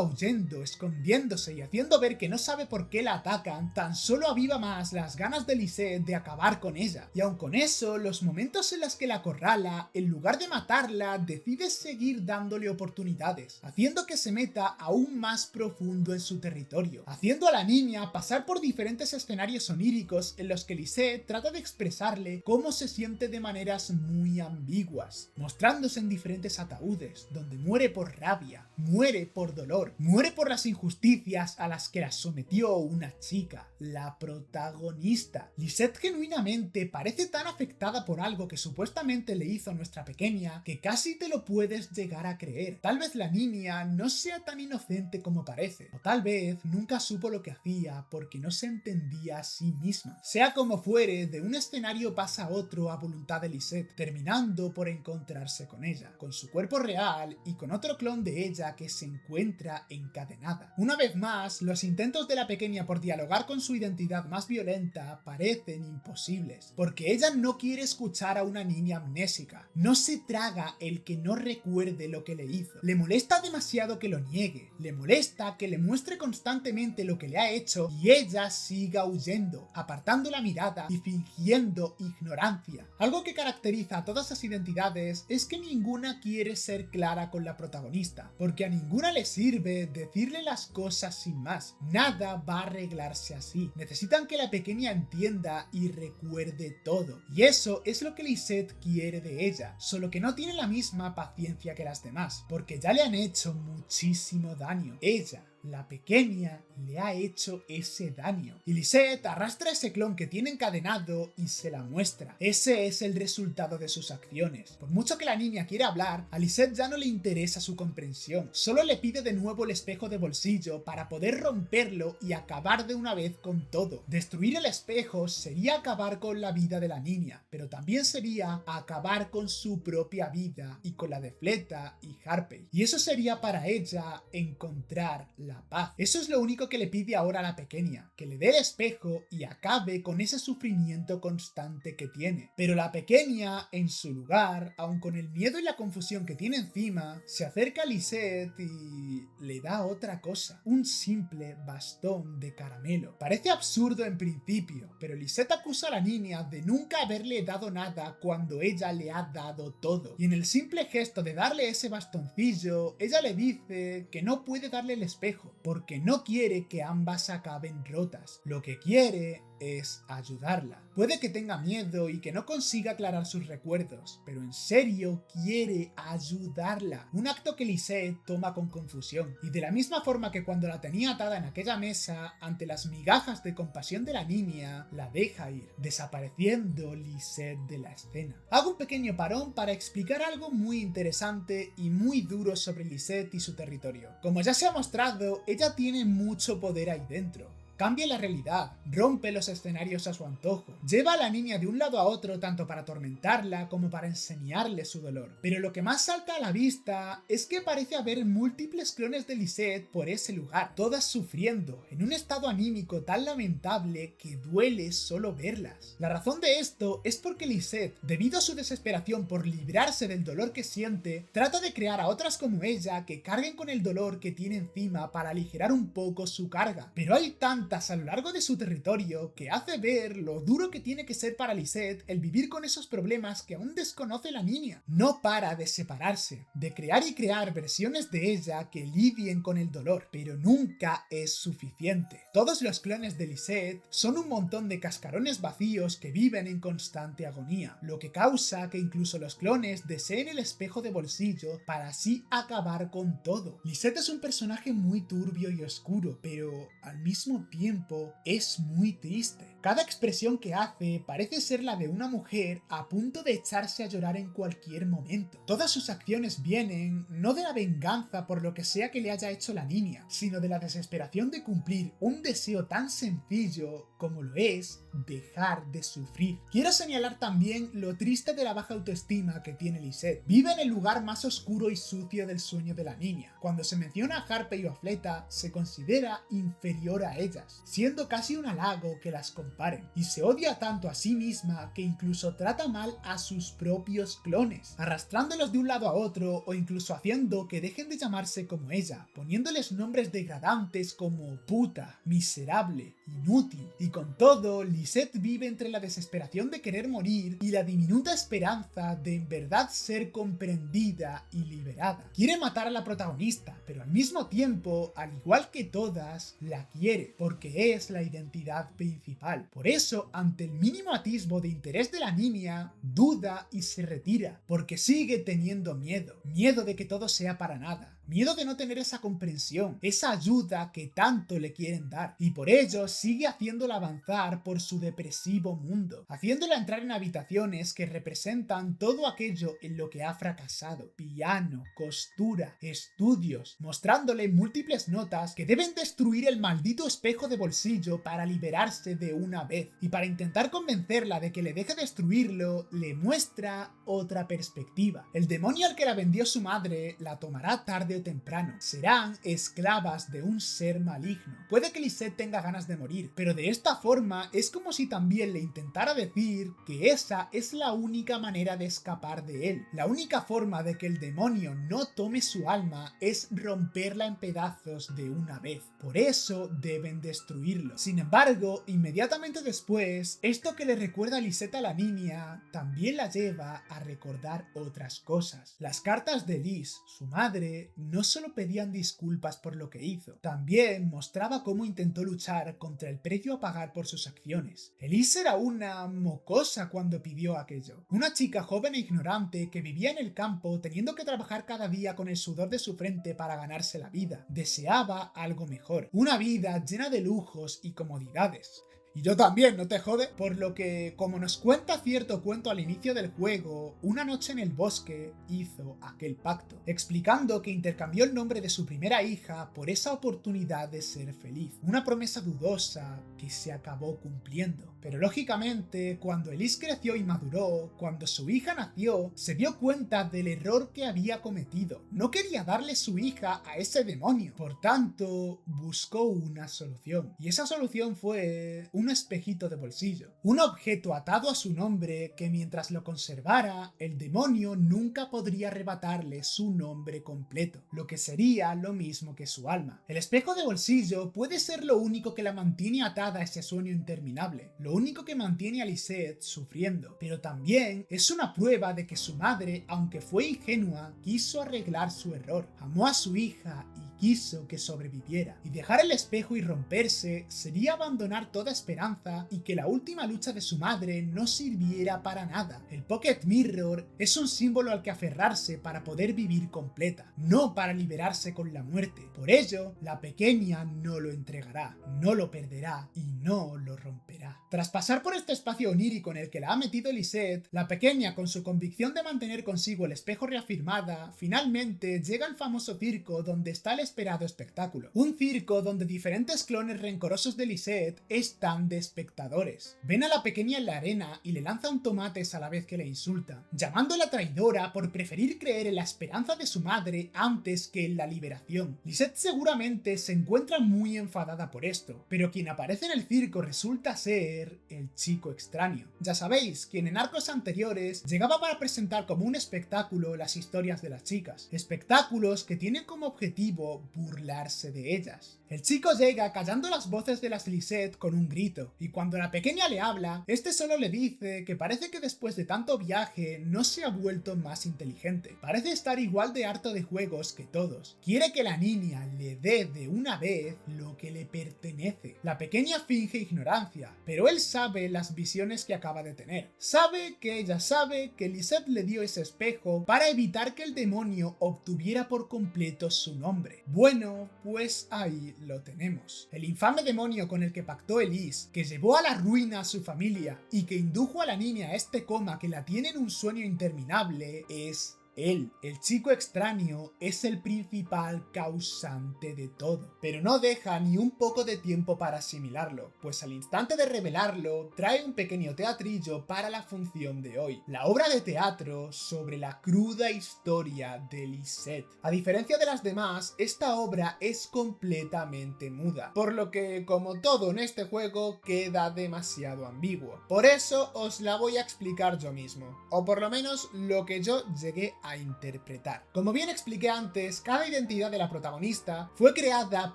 huyendo, escondiéndose y haciendo ver que no sabe por qué la atacan, tan solo aviva más las ganas de Lisette de acabar con ella. Y aun con eso, los momentos en los que la acorrala, en lugar de matarla, decide seguir dándole oportunidades, haciendo que se meta aún más profundo en su territorio, haciendo a la niña pasar por diferentes escenarios oníricos en los que Lisette trata de expresarle cómo se siente de maneras muy ambiguas, mostrándose en diferentes ataúdes, donde muere por rabia, muere por dolor, muere por las injusticias a las que la sometió una chica, la protagonista. Lisette genuinamente parece tan afectada por algo que supuestamente le hizo a nuestra pequeña que casi te lo puedes llegar a creer. Tal vez la niña no sea tan inocente como parece, o tal vez nunca supo lo que hacía porque no se entendía a sí misma. Sea como fuere, de un escenario pasa a otro a voluntad de Lisette, terminando por encontrarse con ella, con su cuerpo real y con otro clon de ella que se encuentra encadenada. Una vez más, los intentos de la pequeña por dialogar con su identidad más violenta parecen imposibles, porque ella no quiere escuchar a una niña amnésica, no se traga el que no recuerde lo que le hizo, le molesta demasiado que lo niegue, le molesta que le muestre constantemente lo que le ha hecho y ella siga huyendo, apartando la mirada y fingiendo ignorancia. Algo que caracteriza a todas las identidades es que ninguna quiere ser clara con la protagonista, porque porque a ninguna le sirve decirle las cosas sin más. Nada va a arreglarse así. Necesitan que la pequeña entienda y recuerde todo. Y eso es lo que Lisette quiere de ella, solo que no tiene la misma paciencia que las demás, porque ya le han hecho muchísimo daño. Ella, la pequeña, le ha hecho ese daño. Y Lisette arrastra ese clon que tiene encadenado y se la muestra. Ese es el resultado de sus acciones. Por mucho que la niña quiera hablar, a Lisette ya no le interesa su comprensión. Solo le pide de nuevo el espejo de bolsillo para poder romperlo y acabar de una vez con todo. Destruir el espejo sería acabar con la vida de la niña, pero también sería acabar con su propia vida y con la de Fleta y Harpey. Y eso sería para ella encontrar la paz. Eso es lo único que le pide ahora a la pequeña, que le dé el espejo y acabe con ese sufrimiento constante que tiene. Pero la pequeña, en su lugar, aun con el miedo y la confusión que tiene encima, se acerca a Lisette y le da otra cosa, un simple bastón de caramelo. Parece absurdo en principio, pero Lisette acusa a la niña de nunca haberle dado nada cuando ella le ha dado todo. Y en el simple gesto de darle ese bastoncillo, ella le dice que no puede darle el espejo, porque no quiere que ambas acaben rotas. Lo que quiere es ayudarla. Puede que tenga miedo y que no consiga aclarar sus recuerdos, pero en serio quiere ayudarla. Un acto que Lisette toma con confusión. Y de la misma forma que cuando la tenía atada en aquella mesa, ante las migajas de compasión de la niña, la deja ir, desapareciendo Lisette de la escena. Hago un pequeño parón para explicar algo muy interesante y muy duro sobre Lisette y su territorio. Como ya se ha mostrado, ella tiene mucho poder ahí dentro. Cambia la realidad, rompe los escenarios a su antojo, lleva a la niña de un lado a otro tanto para atormentarla como para enseñarle su dolor. Pero lo que más salta a la vista es que parece haber múltiples clones de Lisette por ese lugar, todas sufriendo, en un estado anímico tan lamentable que duele solo verlas. La razón de esto es porque Lisette, debido a su desesperación por librarse del dolor que siente, trata de crear a otras como ella que carguen con el dolor que tiene encima para aligerar un poco su carga. Pero hay tantas a lo largo de su territorio que hace ver lo duro que tiene que ser para Lisette el vivir con esos problemas que aún desconoce la niña. No para de separarse, de crear y crear versiones de ella que lidien con el dolor, pero nunca es suficiente. Todos los clones de Lisette son un montón de cascarones vacíos que viven en constante agonía, lo que causa que incluso los clones deseen el espejo de bolsillo para así acabar con todo. Lisette es un personaje muy turbio y oscuro, pero al mismo tiempo es muy triste. Cada expresión que hace parece ser la de una mujer a punto de echarse a llorar en cualquier momento. Todas sus acciones vienen no de la venganza por lo que sea que le haya hecho la niña, sino de la desesperación de cumplir un deseo tan sencillo como lo es dejar de sufrir. Quiero señalar también lo triste de la baja autoestima que tiene Lisette. Vive en el lugar más oscuro y sucio del sueño de la niña. Cuando se menciona a Harpey o a Fleta, se considera inferior a ellas, siendo casi un halago que las comparen. Y se odia tanto a sí misma que incluso trata mal a sus propios clones, arrastrándolos de un lado a otro o incluso haciendo que dejen de llamarse como ella, poniéndoles nombres degradantes como puta, miserable, inútil. Y con todo, Lisette vive entre la desesperación de querer morir y la diminuta esperanza de en verdad ser comprendida y liberada. Quiere matar a la protagonista, pero al mismo tiempo, al igual que todas, la quiere, porque es la identidad principal. Por eso, ante el mínimo atisbo de interés de la niña, duda y se retira, porque sigue teniendo miedo. Miedo de que todo sea para nada. Miedo de no tener esa comprensión, esa ayuda que tanto le quieren dar. Y por ello sigue haciéndola avanzar por su depresivo mundo, haciéndola entrar en habitaciones que representan todo aquello en lo que ha fracasado. Piano, costura, estudios, mostrándole múltiples notas que deben destruir el maldito espejo de bolsillo para liberarse de una vez. Y para intentar convencerla de que le deje destruirlo, le muestra otra perspectiva. El demonio al que la vendió su madre la tomará tarde o temprano. Serán esclavas de un ser maligno. Puede que Lisette tenga ganas de morir, pero de esta forma es como si también le intentara decir que esa es la única manera de escapar de él. La única forma de que el demonio no tome su alma es romperla en pedazos de una vez. Por eso deben destruirlo. Sin embargo, inmediatamente después, esto que le recuerda a Lisette a la niña también la lleva a recordar otras cosas. Las cartas de Liz, su madre, no solo pedían disculpas por lo que hizo, también mostraba cómo intentó luchar contra el precio a pagar por sus acciones. Elise era una mocosa cuando pidió aquello. Una chica joven e ignorante que vivía en el campo teniendo que trabajar cada día con el sudor de su frente para ganarse la vida. Deseaba algo mejor, una vida llena de lujos y comodidades. Y yo también, ¿no te jode? Por lo que, como nos cuenta cierto cuento al inicio del juego, una noche en el bosque hizo aquel pacto, explicando que intercambió el nombre de su primera hija por esa oportunidad de ser feliz. Una promesa dudosa que se acabó cumpliendo. Pero lógicamente, cuando Elise creció y maduró, cuando su hija nació, se dio cuenta del error que había cometido. No quería darle su hija a ese demonio. Por tanto, buscó una solución. Y esa solución fue un espejito de bolsillo. Un objeto atado a su nombre que mientras lo conservara, el demonio nunca podría arrebatarle su nombre completo, lo que sería lo mismo que su alma. El espejo de bolsillo puede ser lo único que la mantiene atada a ese sueño interminable, lo único que mantiene a Lisette sufriendo, pero también es una prueba de que su madre, aunque fue ingenua, quiso arreglar su error, amó a su hija y quiso que sobreviviera, y dejar el espejo y romperse sería abandonar toda esperanza y que la última lucha de su madre no sirviera para nada. El Pocket Mirror es un símbolo al que aferrarse para poder vivir completa, no para liberarse con la muerte. Por ello, la pequeña no lo entregará, no lo perderá y no lo romperá. Tras pasar por este espacio onírico en el que la ha metido Lisette, la pequeña, con su convicción de mantener consigo el espejo reafirmada, finalmente llega al famoso circo donde está el esperado espectáculo. Un circo donde diferentes clones rencorosos de Lisette están de espectadores. Ven a la pequeña en la arena y le lanzan tomates a la vez que le insultan, llamándola traidora por preferir creer en la esperanza de su madre antes que en la liberación. Lisette seguramente se encuentra muy enfadada por esto, pero quien aparece en el circo resulta ser el chico extraño. Ya sabéis, quien en arcos anteriores llegaba para presentar como un espectáculo las historias de las chicas. Espectáculos que tienen como objetivo burlarse de ellas. El chico llega callando las voces de las Lisette con un grito, y cuando la pequeña le habla, este solo le dice que parece que después de tanto viaje no se ha vuelto más inteligente. Parece estar igual de harto de juegos que todos. Quiere que la niña le dé de una vez lo que le pertenece. La pequeña finge ignorancia, pero él sabe las visiones que acaba de tener. Sabe que ella sabe que Lisette le dio ese espejo para evitar que el demonio obtuviera por completo su nombre. Bueno, pues ahí lo tenemos. El infame demonio con el que pactó Elise, que llevó a la ruina a su familia y que indujo a la niña a este coma que la tiene en un sueño interminable, es él. El chico extraño es el principal causante de todo, pero no deja ni un poco de tiempo para asimilarlo, pues al instante de revelarlo, trae un pequeño teatrillo para la función de hoy, la obra de teatro sobre la cruda historia de Lisette. A diferencia de las demás, esta obra es completamente muda, por lo que, como todo en este juego, queda demasiado ambiguo. Por eso os la voy a explicar yo mismo, o por lo menos lo que yo llegué a interpretar. Como bien expliqué antes, cada identidad de la protagonista fue creada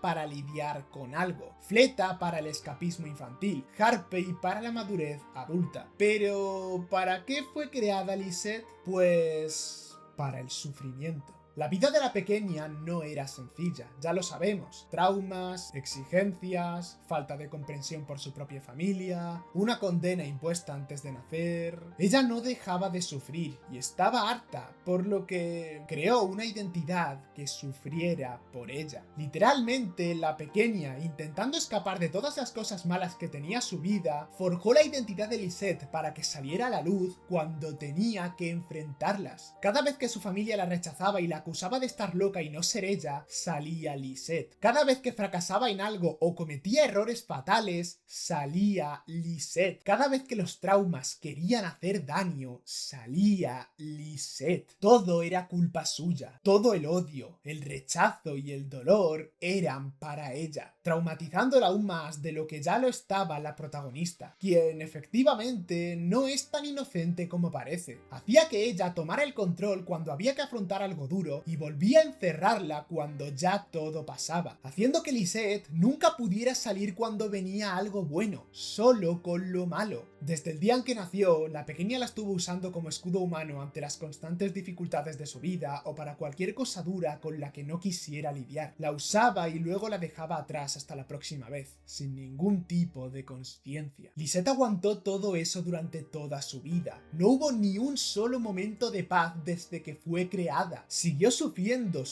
para lidiar con algo. Fleta para el escapismo infantil, Harpy para la madurez adulta. Pero, ¿para qué fue creada Lisette? Pues para el sufrimiento. La vida de la pequeña no era sencilla, ya lo sabemos. Traumas, exigencias, falta de comprensión por su propia familia, una condena impuesta antes de nacer. Ella no dejaba de sufrir y estaba harta, por lo que creó una identidad que sufriera por ella. Literalmente, la pequeña, intentando escapar de todas las cosas malas que tenía su vida, forjó la identidad de Lisette para que saliera a la luz cuando tenía que enfrentarlas. Cada vez que su familia la rechazaba y la acusaba de estar loca y no ser ella, salía Lisette. Cada vez que fracasaba en algo o cometía errores fatales, salía Lisette. Cada vez que los traumas querían hacer daño, salía Lisette. Todo era culpa suya. Todo el odio, el rechazo y el dolor eran para ella, traumatizándola aún más de lo que ya lo estaba la protagonista, quien efectivamente no es tan inocente como parece. Hacía que ella tomara el control cuando había que afrontar algo duro y volvía a encerrarla cuando ya todo pasaba, haciendo que Lisette nunca pudiera salir cuando venía algo bueno, solo con lo malo. Desde el día en que nació, la pequeña la estuvo usando como escudo humano ante las constantes dificultades de su vida o para cualquier cosa dura con la que no quisiera lidiar. La usaba y luego la dejaba atrás hasta la próxima vez, sin ningún tipo de conciencia. Lisette aguantó todo eso durante toda su vida. No hubo ni un solo momento de paz desde que fue creada. Siguió sufriendo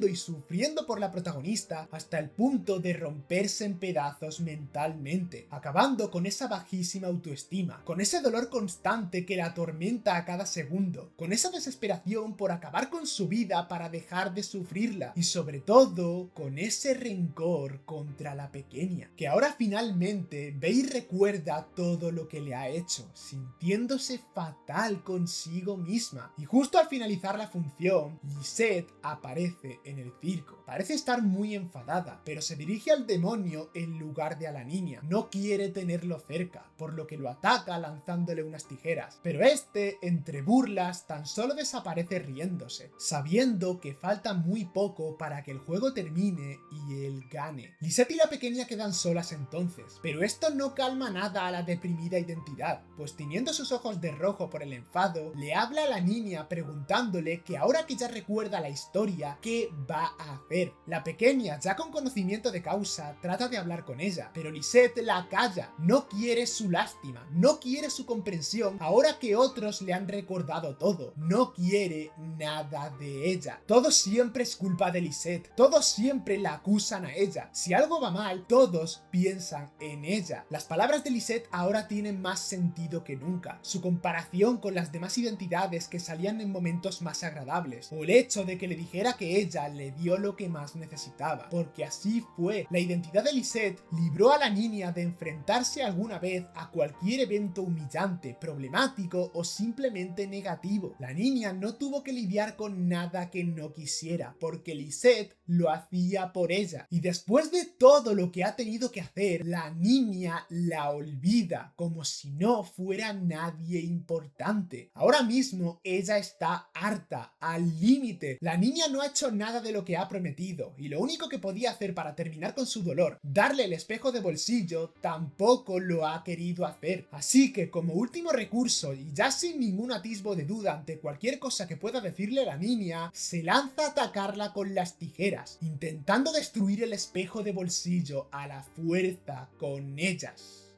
y sufriendo por la protagonista hasta el punto de romperse en pedazos mentalmente, acabando con esa bajísima autoestima, con ese dolor constante que la atormenta a cada segundo, con esa desesperación por acabar con su vida para dejar de sufrirla y sobre todo con ese rencor contra la pequeña, que ahora finalmente ve y recuerda todo lo que le ha hecho, sintiéndose fatal consigo misma. Y justo al finalizar la función, Lisette aparece en el circo. Parece estar muy enfadada, pero se dirige al demonio en lugar de a la niña. No quiere tenerlo cerca, por lo que lo ataca lanzándole unas tijeras, pero este, entre burlas, tan solo desaparece riéndose, sabiendo que falta muy poco para que el juego termine y él gane. Lisette y la pequeña quedan solas entonces, pero esto no calma nada a la deprimida identidad, pues tiñendo sus ojos de rojo por el enfado, le habla a la niña preguntándole que ahora que ya recuerda la historia, ¿qué va a hacer? La pequeña, ya con conocimiento de causa, trata de hablar con ella, pero Lisette la calla, no quiere su lástima, no quiere su comprensión ahora que otros le han recordado todo, no quiere nada de ella. Todo siempre es culpa de Lisette, todos siempre la acusan a ella, si algo va mal, todos piensan en ella. Las palabras de Lisette ahora tienen más sentido que nunca, su comparación con las demás identidades que salían en momentos más agradables, o el hecho de que le dijera que ella le dio lo que más necesitaba, porque así fue. La identidad de Lisette libró a la niña de enfrentarse alguna vez a cualquier evento humillante, problemático o simplemente negativo. La niña no tuvo que lidiar con nada que no quisiera, porque Lisette lo hacía por ella. Y después de todo lo que ha tenido que hacer, la niña la olvida, como si no fuera nadie importante. Ahora mismo ella está harta, al límite. La niña no ha hecho nada de lo que ha prometido, y lo único que podía hacer para terminar con su dolor, darle el espejo de bolsillo, tampoco lo ha querido hacer. Así que como último recurso, y ya sin ningún atisbo de duda ante cualquier cosa que pueda decirle la niña, se lanza a atacarla con las tijeras, intentando destruir el espejo de bolsillo a la fuerza con ellas.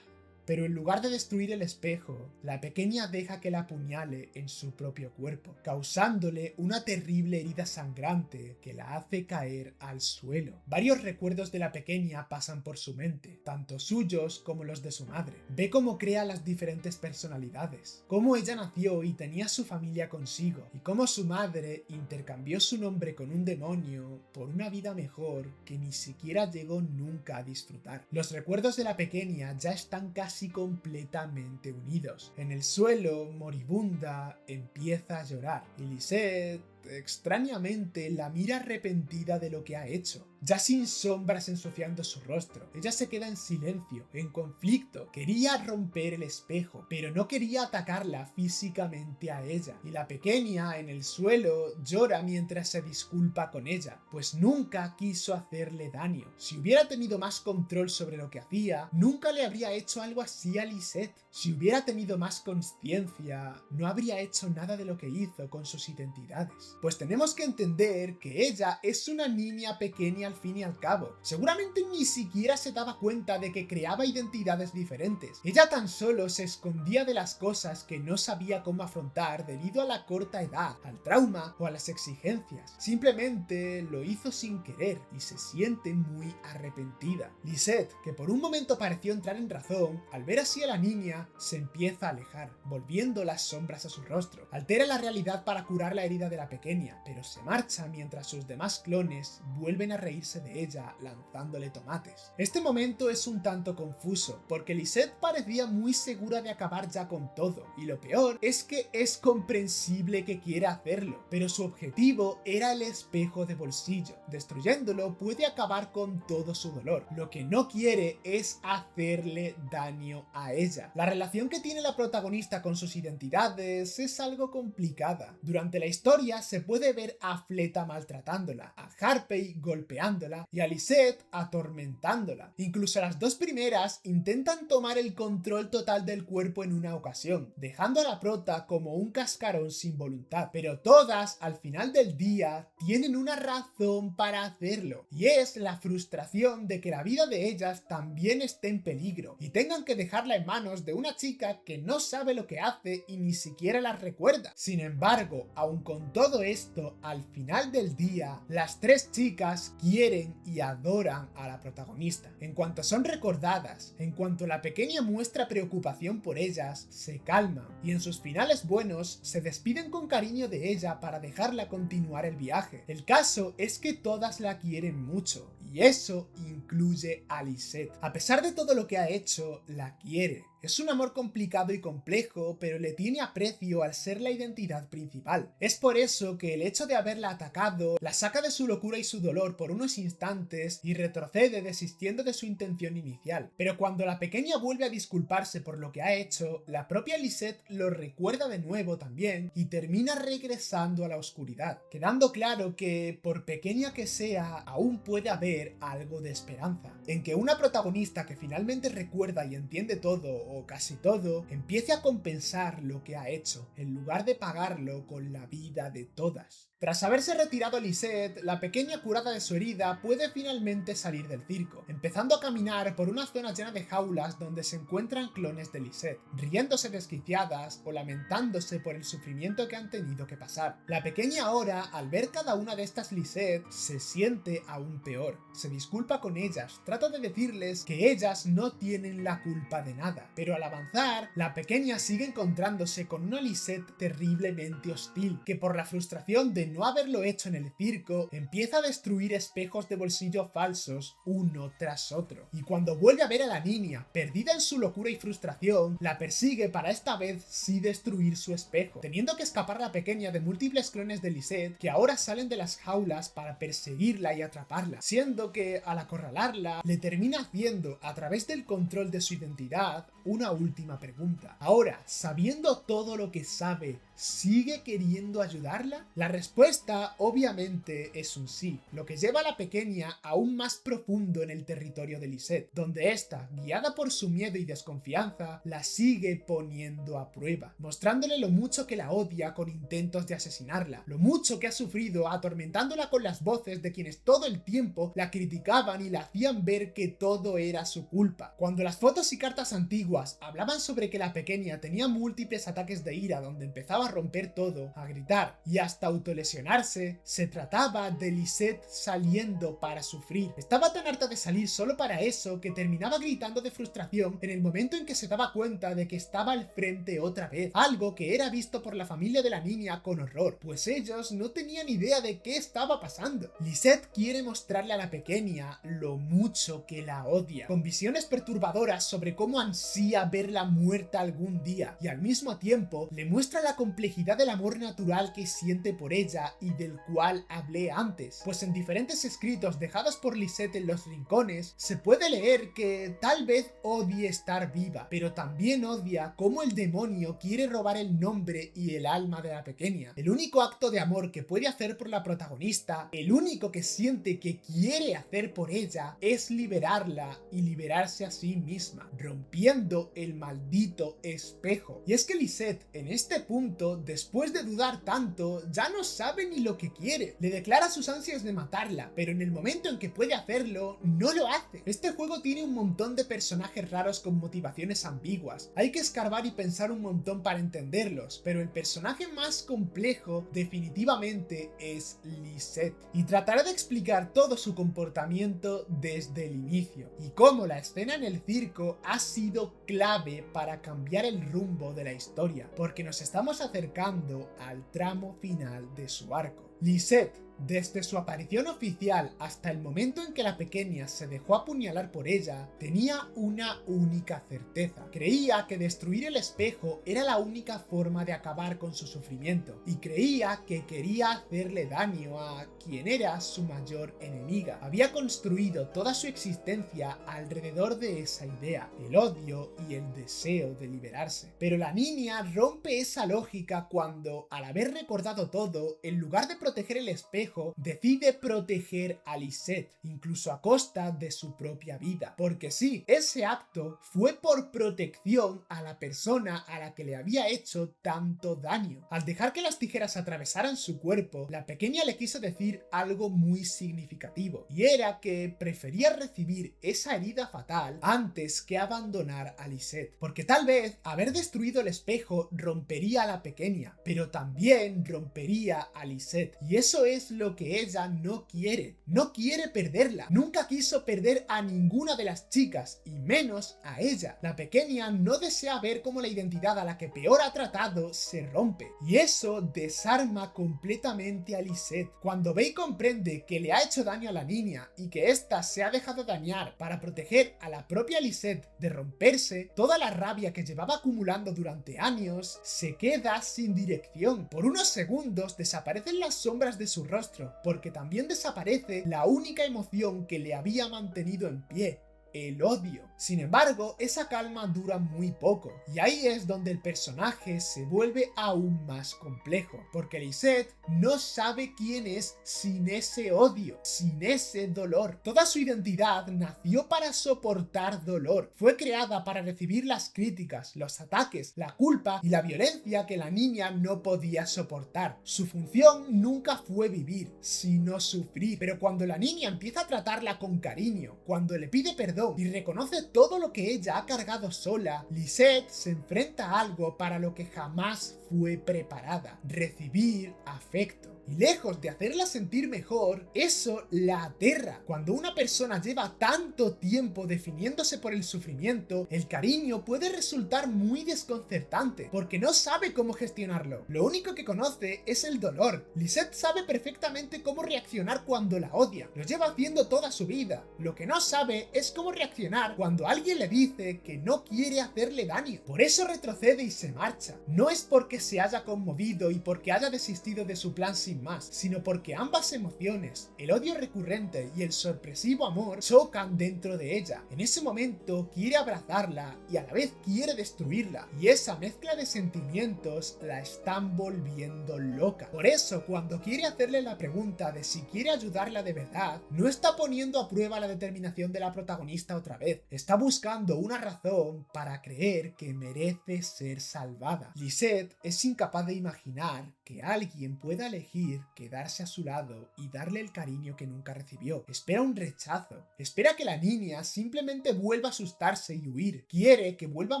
Pero en lugar de destruir el espejo, la pequeña deja que la apuñale en su propio cuerpo, causándole una terrible herida sangrante que la hace caer al suelo. Varios recuerdos de la pequeña pasan por su mente, tanto suyos como los de su madre. Ve cómo crea las diferentes personalidades, cómo ella nació y tenía su familia consigo, y cómo su madre intercambió su nombre con un demonio por una vida mejor que ni siquiera llegó nunca a disfrutar. Los recuerdos de la pequeña ya están casi completamente unidos. En el suelo, moribunda, empieza a llorar y Lisette extrañamente la mira arrepentida de lo que ha hecho, ya sin sombras ensuciando su rostro. Ella se queda en silencio, en conflicto. Quería romper el espejo, pero no quería atacarla físicamente a ella. Y la pequeña, en el suelo, llora mientras se disculpa con ella, pues nunca quiso hacerle daño. Si hubiera tenido más control sobre lo que hacía, nunca le habría hecho algo así a Lisette. Si hubiera tenido más conciencia, no habría hecho nada de lo que hizo con sus identidades. Pues tenemos que entender que ella es una niña pequeña al fin y al cabo. Seguramente ni siquiera se daba cuenta de que creaba identidades diferentes. Ella tan solo se escondía de las cosas que no sabía cómo afrontar debido a la corta edad, al trauma o a las exigencias. Simplemente lo hizo sin querer y se siente muy arrepentida. Lisette, que por un momento pareció entrar en razón, al ver así a la niña, se empieza a alejar, volviendo las sombras a su rostro. Altera la realidad para curar la herida de la pequeña, pero se marcha mientras sus demás clones vuelven a reírse de ella lanzándole tomates. Este momento es un tanto confuso, porque Lisette parecía muy segura de acabar ya con todo, y lo peor es que es comprensible que quiera hacerlo, pero su objetivo era el espejo de bolsillo. Destruyéndolo puede acabar con todo su dolor. Lo que no quiere es hacerle daño a ella. La relación que tiene la protagonista con sus identidades es algo complicada. Durante la historia se se puede ver a Fleta maltratándola, a Harpey golpeándola y a Lisette atormentándola. Incluso las dos primeras intentan tomar el control total del cuerpo en una ocasión, dejando a la prota como un cascarón sin voluntad. Pero todas, al final del día, tienen una razón para hacerlo, y es la frustración de que la vida de ellas también esté en peligro y tengan que dejarla en manos de una chica que no sabe lo que hace y ni siquiera las recuerda. Sin embargo, aun con todo esto, al final del día, las tres chicas quieren y adoran a la protagonista. En cuanto son recordadas, en cuanto la pequeña muestra preocupación por ellas, se calman y en sus finales buenos se despiden con cariño de ella para dejarla continuar el viaje. El caso es que todas la quieren mucho, y eso incluye a Lisette. A pesar de todo lo que ha hecho, la quiere. Es un amor complicado y complejo, pero le tiene aprecio al ser la identidad principal. Es por eso que el hecho de haberla atacado la saca de su locura y su dolor por unos instantes y retrocede desistiendo de su intención inicial. Pero cuando la pequeña vuelve a disculparse por lo que ha hecho, la propia Lisette lo recuerda de nuevo también y termina regresando a la oscuridad, quedando claro que, por pequeña que sea, aún puede haber algo de esperanza, en que una protagonista que finalmente recuerda y entiende todo, o casi todo, empiece a compensar lo que ha hecho, en lugar de pagarlo con la vida de todas. Tras haberse retirado Lisette, la pequeña curada de su herida puede finalmente salir del circo, empezando a caminar por una zona llena de jaulas donde se encuentran clones de Lisette, riéndose desquiciadas o lamentándose por el sufrimiento que han tenido que pasar. La pequeña ahora, al ver cada una de estas Lisette, se siente aún peor. Se disculpa con ellas, trata de decirles que ellas no tienen la culpa de nada, pero al avanzar, la pequeña sigue encontrándose con una Lisette terriblemente hostil, que por la frustración de no haberlo hecho en el circo, empieza a destruir espejos de bolsillo falsos uno tras otro. Y cuando vuelve a ver a la niña, perdida en su locura y frustración, la persigue para esta vez sí destruir su espejo, teniendo que escapar la pequeña de múltiples clones de Lisette que ahora salen de las jaulas para perseguirla y atraparla, siendo que al acorralarla, le termina haciendo, a través del control de su identidad, una última pregunta. Ahora, sabiendo todo lo que sabe, ¿sigue queriendo ayudarla? La respuesta obviamente es un sí, lo que lleva a la pequeña aún más profundo en el territorio de Lisette, donde ésta, guiada por su miedo y desconfianza, la sigue poniendo a prueba, mostrándole lo mucho que la odia con intentos de asesinarla, lo mucho que ha sufrido atormentándola con las voces de quienes todo el tiempo la criticaban y la hacían ver que todo era su culpa. Cuando las fotos y cartas antiguas hablaban sobre que la pequeña tenía múltiples ataques de ira donde empezaba a romper todo, a gritar y hasta autolesionarse, se trataba de Lisette saliendo para sufrir. Estaba tan harta de salir solo para eso que terminaba gritando de frustración en el momento en que se daba cuenta de que estaba al frente otra vez, algo que era visto por la familia de la niña con horror, pues ellos no tenían idea de qué estaba pasando. Lisette quiere mostrarle a la pequeña lo mucho que la odia, con visiones perturbadoras sobre cómo ansía verla muerta algún día, y al mismo tiempo le muestra la complejidad del amor natural que siente por ella y del cual hablé antes, pues en diferentes escritos dejados por Lisette en los rincones se puede leer que tal vez odie estar viva, pero también odia cómo el demonio quiere robar el nombre y el alma de la pequeña. El único acto de amor que puede hacer por la protagonista, el único que siente que quiere hacer por ella, es liberarla y liberarse a sí misma, rompiendo el maldito espejo. Y es que Lisette, en este punto, después de dudar tanto, ya no sabe ni lo que quiere. Le declara sus ansias de matarla, pero en el momento en que puede hacerlo, no lo hace. Este juego tiene un montón de personajes raros con motivaciones ambiguas. Hay que escarbar y pensar un montón para entenderlos, pero el personaje más complejo definitivamente es Lisette. Y trataré de explicar todo su comportamiento desde el inicio, y cómo la escena en el circo ha sido clave para cambiar el rumbo de la historia, porque nos estamos acercando al tramo final de su arco. Lisette, desde su aparición oficial hasta el momento en que la pequeña se dejó apuñalar por ella, tenía una única certeza. Creía que destruir el espejo era la única forma de acabar con su sufrimiento, y creía que quería hacerle daño a quien era su mayor enemiga. Había construido toda su existencia alrededor de esa idea, el odio y el deseo de liberarse. Pero la niña rompe esa lógica cuando, al haber recordado todo, en lugar de proteger el espejo, decide proteger a Lisette, incluso a costa de su propia vida. Porque sí, ese acto fue por protección a la persona a la que le había hecho tanto daño. Al dejar que las tijeras atravesaran su cuerpo, la pequeña le quiso decir algo muy significativo, y era que prefería recibir esa herida fatal antes que abandonar a Lisette. Porque tal vez haber destruido el espejo rompería a la pequeña, pero también rompería a Lisette, y eso es lo que ella no quiere. No quiere perderla. Nunca quiso perder a ninguna de las chicas, y menos a ella. La pequeña no desea ver cómo la identidad a la que peor ha tratado se rompe, y eso desarma completamente a Lisette. Cuando ve y comprende que le ha hecho daño a la niña y que ésta se ha dejado dañar para proteger a la propia Lisette de romperse, toda la rabia que llevaba acumulando durante años se queda sin dirección. Por unos segundos desaparecen las sombras de su rostro, porque también desaparece la única emoción que le había mantenido en pie: el odio. Sin embargo, esa calma dura muy poco, y ahí es donde el personaje se vuelve aún más complejo, porque Lisette no sabe quién es sin ese odio, sin ese dolor. Toda su identidad nació para soportar dolor, fue creada para recibir las críticas, los ataques, la culpa y la violencia que la niña no podía soportar. Su función nunca fue vivir, sino sufrir, pero cuando la niña empieza a tratarla con cariño, cuando le pide perdón y reconoce todo lo que ella ha cargado sola, Lisette se enfrenta a algo para lo que jamás fue preparada: recibir afecto. Y lejos de hacerla sentir mejor, eso la aterra. Cuando una persona lleva tanto tiempo definiéndose por el sufrimiento, el cariño puede resultar muy desconcertante, porque no sabe cómo gestionarlo. Lo único que conoce es el dolor. Lisette sabe perfectamente cómo reaccionar cuando la odia. Lo lleva haciendo toda su vida. Lo que no sabe es cómo reaccionar cuando alguien le dice que no quiere hacerle daño. Por eso retrocede y se marcha. No es porque se haya conmovido y porque haya desistido de su plan sin más, sino porque ambas emociones, el odio recurrente y el sorpresivo amor, chocan dentro de ella. En ese momento quiere abrazarla y a la vez quiere destruirla, y esa mezcla de sentimientos la están volviendo loca. Por eso, cuando quiere hacerle la pregunta de si quiere ayudarla de verdad, no está poniendo a prueba la determinación de la protagonista otra vez, está buscando una razón para creer que merece ser salvada. Lisette es incapaz de imaginar que alguien pueda elegir quedarse a su lado y darle el cariño que nunca recibió. Espera un rechazo. Espera que la niña simplemente vuelva a asustarse y huir. Quiere que vuelva a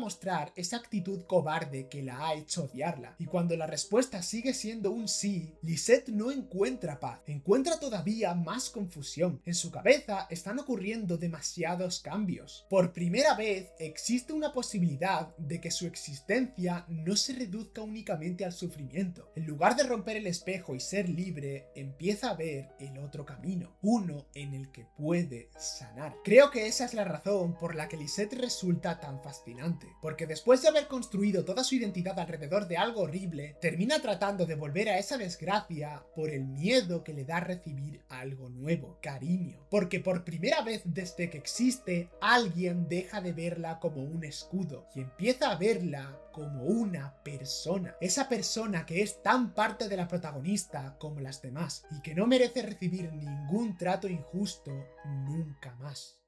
mostrar esa actitud cobarde que la ha hecho odiarla. Y cuando la respuesta sigue siendo un sí, Lisette no encuentra paz. Encuentra todavía más confusión. En su cabeza están ocurriendo demasiados cambios. Por primera vez existe una posibilidad de que su existencia no se reduzca únicamente al sufrimiento. En lugar de romper el espejo y ser libre, empieza a ver el otro camino, uno en el que puede sanar. Creo que esa es la razón por la que Lisette resulta tan fascinante, porque después de haber construido toda su identidad alrededor de algo horrible, termina tratando de volver a esa desgracia por el miedo que le da recibir algo nuevo: cariño. Porque por primera vez desde que existe, alguien deja de verla como un escudo y empieza a verla como una persona. Esa persona que es tan parte de la protagonista como las demás y que no merece recibir ningún trato injusto nunca más.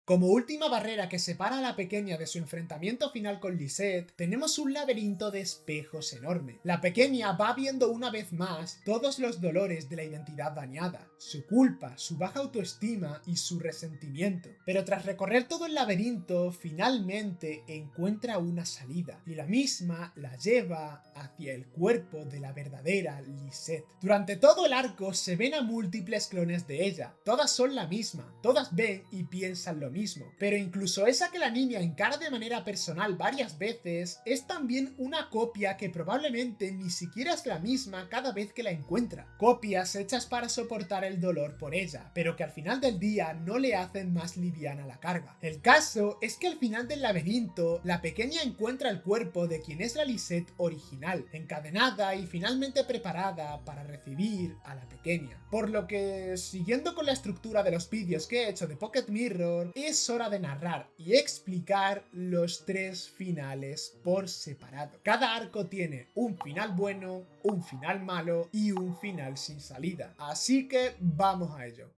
Como última barrera que separa a la pequeña de su enfrentamiento final con Lisette, tenemos un laberinto de espejos enorme. La pequeña va viendo una vez más todos los dolores de la identidad dañada, su culpa, su baja autoestima y su resentimiento. Pero tras recorrer todo el laberinto, finalmente encuentra una salida, y la misma la lleva hacia el cuerpo de la verdadera Lisette. Durante todo el arco se ven a múltiples clones de ella, todas son la misma, todas ven y piensan lo mismo. Pero incluso esa que la niña encara de manera personal varias veces es también una copia que probablemente ni siquiera es la misma cada vez que la encuentra. Copias hechas para soportar el dolor por ella, pero que al final del día no le hacen más liviana la carga. El caso es que al final del laberinto, la pequeña encuentra el cuerpo de quien es la Lisette original, encadenada y finalmente preparada para recibir a la pequeña. Por lo que, siguiendo con la estructura de los vídeos que he hecho de Pocket Mirror, es hora de narrar y explicar los 3 finales por separado. Cada arco tiene un final bueno, un final malo y un final sin salida. Así que vamos a ello.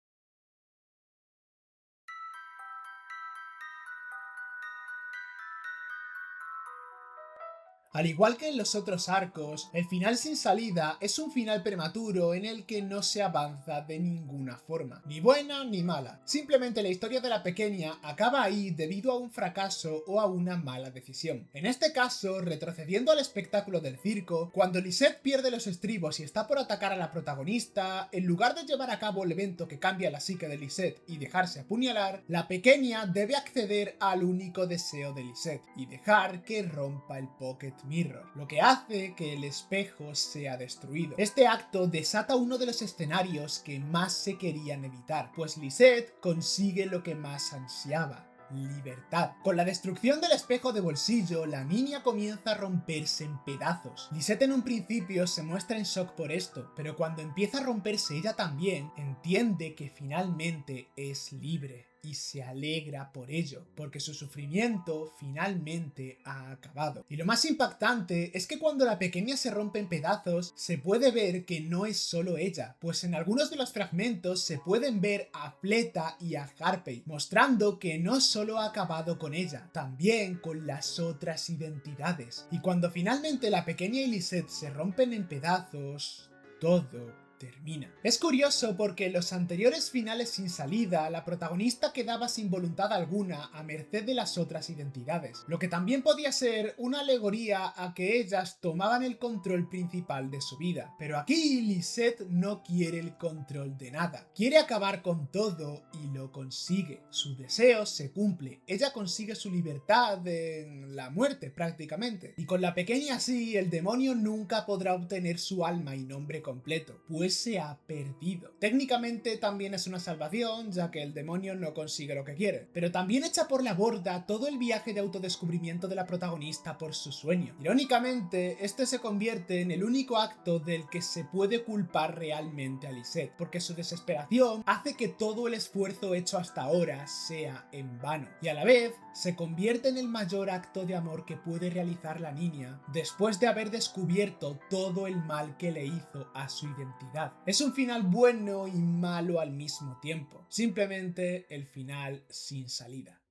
Al igual que en los otros arcos, el final sin salida es un final prematuro en el que no se avanza de ninguna forma, ni buena ni mala. Simplemente la historia de la pequeña acaba ahí debido a un fracaso o a una mala decisión. En este caso, retrocediendo al espectáculo del circo, cuando Lisette pierde los estribos y está por atacar a la protagonista, en lugar de llevar a cabo el evento que cambia la psique de Lisette y dejarse apuñalar, la pequeña debe acceder al único deseo de Lisette y dejar que rompa el Pocket Mirror, lo que hace que el espejo sea destruido. Este acto desata uno de los escenarios que más se querían evitar, pues Lisette consigue lo que más ansiaba: libertad. Con la destrucción del espejo de bolsillo, la niña comienza a romperse en pedazos. Lisette en un principio se muestra en shock por esto, pero cuando empieza a romperse ella también, entiende que finalmente es libre. Y se alegra por ello, porque su sufrimiento finalmente ha acabado. Y lo más impactante es que cuando la pequeña se rompe en pedazos, se puede ver que no es solo ella, pues en algunos de los fragmentos se pueden ver a Fleta y a Harpey, mostrando que no solo ha acabado con ella, también con las otras identidades. Y cuando finalmente la pequeña y Lisette se rompen en pedazos, todo termina. Es curioso porque en los anteriores finales sin salida, la protagonista quedaba sin voluntad alguna a merced de las otras identidades, lo que también podía ser una alegoría a que ellas tomaban el control principal de su vida. Pero aquí Lisette no quiere el control de nada, quiere acabar con todo y lo consigue. Su deseo se cumple, ella consigue su libertad en la muerte prácticamente. Y con la pequeña así, el demonio nunca podrá obtener su alma y nombre completo, pues se ha perdido. Técnicamente también es una salvación, ya que el demonio no consigue lo que quiere, pero también echa por la borda todo el viaje de autodescubrimiento de la protagonista por su sueño. Irónicamente, este se convierte en el único acto del que se puede culpar realmente a Lisette, porque su desesperación hace que todo el esfuerzo hecho hasta ahora sea en vano, y a la vez se convierte en el mayor acto de amor que puede realizar la niña después de haber descubierto todo el mal que le hizo a su identidad. Es un final bueno y malo al mismo tiempo, simplemente el final sin salida.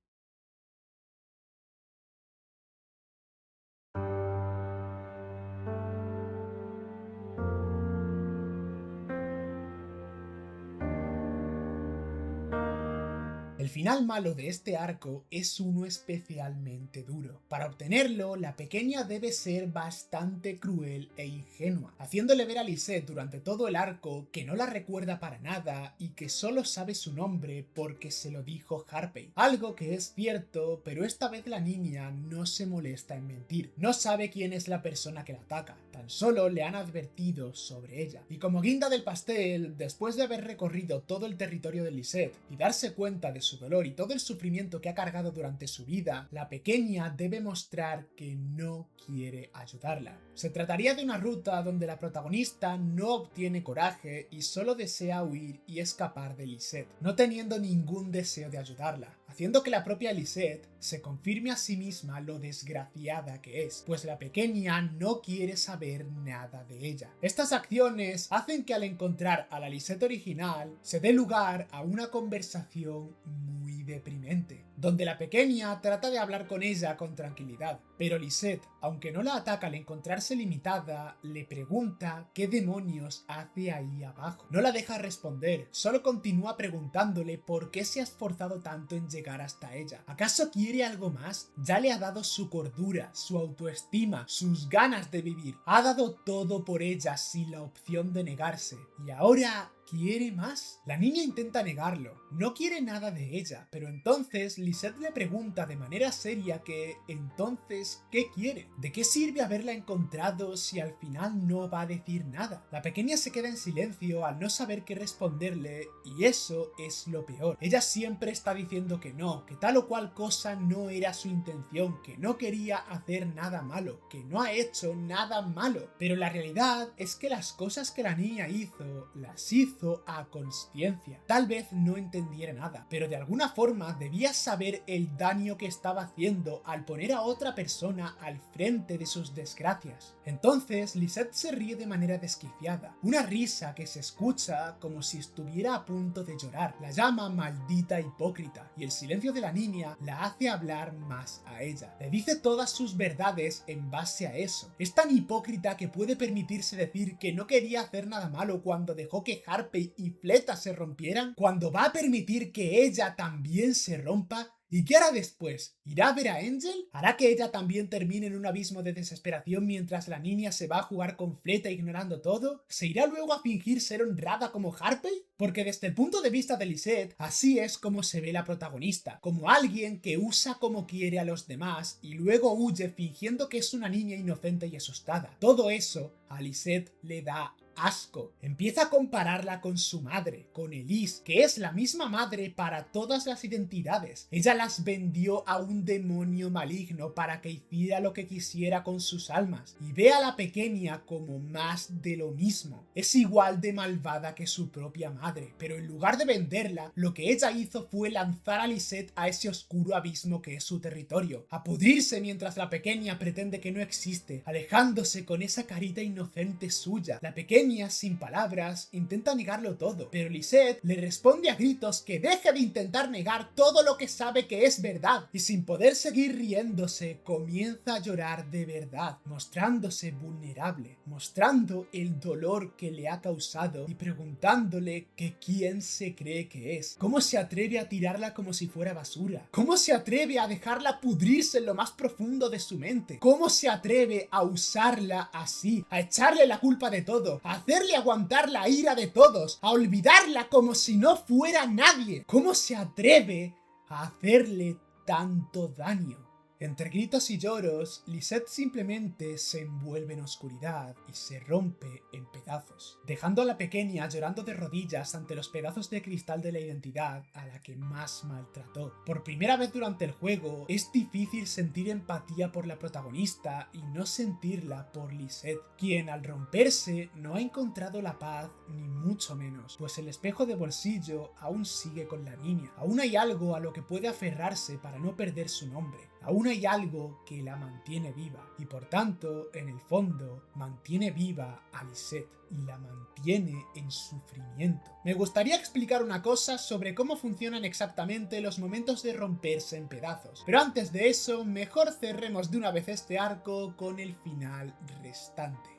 El final malo de este arco es uno especialmente duro. Para obtenerlo, la pequeña debe ser bastante cruel e ingenua, haciéndole ver a Lisette durante todo el arco que no la recuerda para nada y que solo sabe su nombre porque se lo dijo Harpey. Algo que es cierto, pero esta vez la niña no se molesta en mentir. No sabe quién es la persona que la ataca, tan solo le han advertido sobre ella. Y como guinda del pastel, después de haber recorrido todo el territorio de Lisette y darse cuenta de su dolor y todo el sufrimiento que ha cargado durante su vida, la pequeña debe mostrar que no quiere ayudarla. Se trataría de una ruta donde la protagonista no obtiene coraje y solo desea huir y escapar de Lisette, no teniendo ningún deseo de ayudarla, haciendo que la propia Lisette se confirme a sí misma lo desgraciada que es, pues la pequeña no quiere saber nada de ella. Estas acciones hacen que al encontrar a la Lisette original se dé lugar a una conversación muy deprimente. donde la pequeña trata de hablar con ella con tranquilidad, pero Lisette, aunque no la ataca al encontrarse limitada, le pregunta qué demonios hace ahí abajo. No la deja responder, solo continúa preguntándole por qué se ha esforzado tanto en llegar hasta ella. ¿Acaso quiere algo más? Ya le ha dado su cordura, su autoestima, sus ganas de vivir. Ha dado todo por ella sin la opción de negarse. Y ahora ¿quiere más? La niña intenta negarlo, no quiere nada de ella, pero entonces Lisette le pregunta de manera seria que entonces ¿qué quiere? ¿De qué sirve haberla encontrado si al final no va a decir nada? La pequeña se queda en silencio al no saber qué responderle y eso es lo peor. Ella siempre está diciendo que no, que tal o cual cosa no era su intención, que no quería hacer nada malo, que no ha hecho nada malo, pero la realidad es que las cosas que la niña hizo, las hizo a consciencia. Tal vez no entendiera nada, pero de alguna forma debía saber el daño que estaba haciendo al poner a otra persona al frente de sus desgracias. Entonces Lisette se ríe de manera desquiciada, una risa que se escucha como si estuviera a punto de llorar. La llama maldita hipócrita y el silencio de la niña la hace hablar más a ella. Le dice todas sus verdades en base a eso. Es tan hipócrita que puede permitirse decir que no quería hacer nada malo cuando dejó que Harpey y Fleta se rompieran, cuando va a permitir que ella también se rompa. ¿Y qué hará después? ¿Irá a ver a Angel? ¿Hará que ella también termine en un abismo de desesperación mientras la niña se va a jugar con Fleta ignorando todo? ¿Se irá luego a fingir ser honrada como Harpey? Porque desde el punto de vista de Lisette, así es como se ve la protagonista, como alguien que usa como quiere a los demás y luego huye fingiendo que es una niña inocente y asustada. Todo eso a Lisette le da asco. Empieza a compararla con su madre, con Elise, que es la misma madre para todas las identidades. Ella las vendió a un demonio maligno para que hiciera lo que quisiera con sus almas, y ve a la pequeña como más de lo mismo. Es igual de malvada que su propia madre, pero en lugar de venderla, lo que ella hizo fue lanzar a Lisette a ese oscuro abismo que es su territorio, a pudrirse mientras la pequeña pretende que no existe, alejándose con esa carita inocente suya. La pequeña, sin palabras, intenta negarlo todo, pero Lisette le responde a gritos que deje de intentar negar todo lo que sabe que es verdad, y sin poder seguir riéndose, comienza a llorar de verdad, mostrándose vulnerable, mostrando el dolor que le ha causado y preguntándole que quién se cree que es, cómo se atreve a tirarla como si fuera basura, cómo se atreve a dejarla pudrirse en lo más profundo de su mente, cómo se atreve a usarla así, a echarle la culpa de todo, a hacerle aguantar la ira de todos, a olvidarla como si no fuera nadie. ¿Cómo se atreve a hacerle tanto daño? Entre gritos y lloros, Lisette simplemente se envuelve en oscuridad y se rompe en pedazos, dejando a la pequeña llorando de rodillas ante los pedazos de cristal de la identidad a la que más maltrató. Por primera vez durante el juego, es difícil sentir empatía por la protagonista y no sentirla por Lisette, quien al romperse no ha encontrado la paz ni mucho menos, pues el espejo de bolsillo aún sigue con la niña. Aún hay algo a lo que puede aferrarse para no perder su nombre. Aún hay algo que la mantiene viva y por tanto, en el fondo, mantiene viva a Lisette y la mantiene en sufrimiento. Me gustaría explicar una cosa sobre cómo funcionan exactamente los momentos de romperse en pedazos, pero antes de eso, mejor cerremos de una vez este arco con el final restante.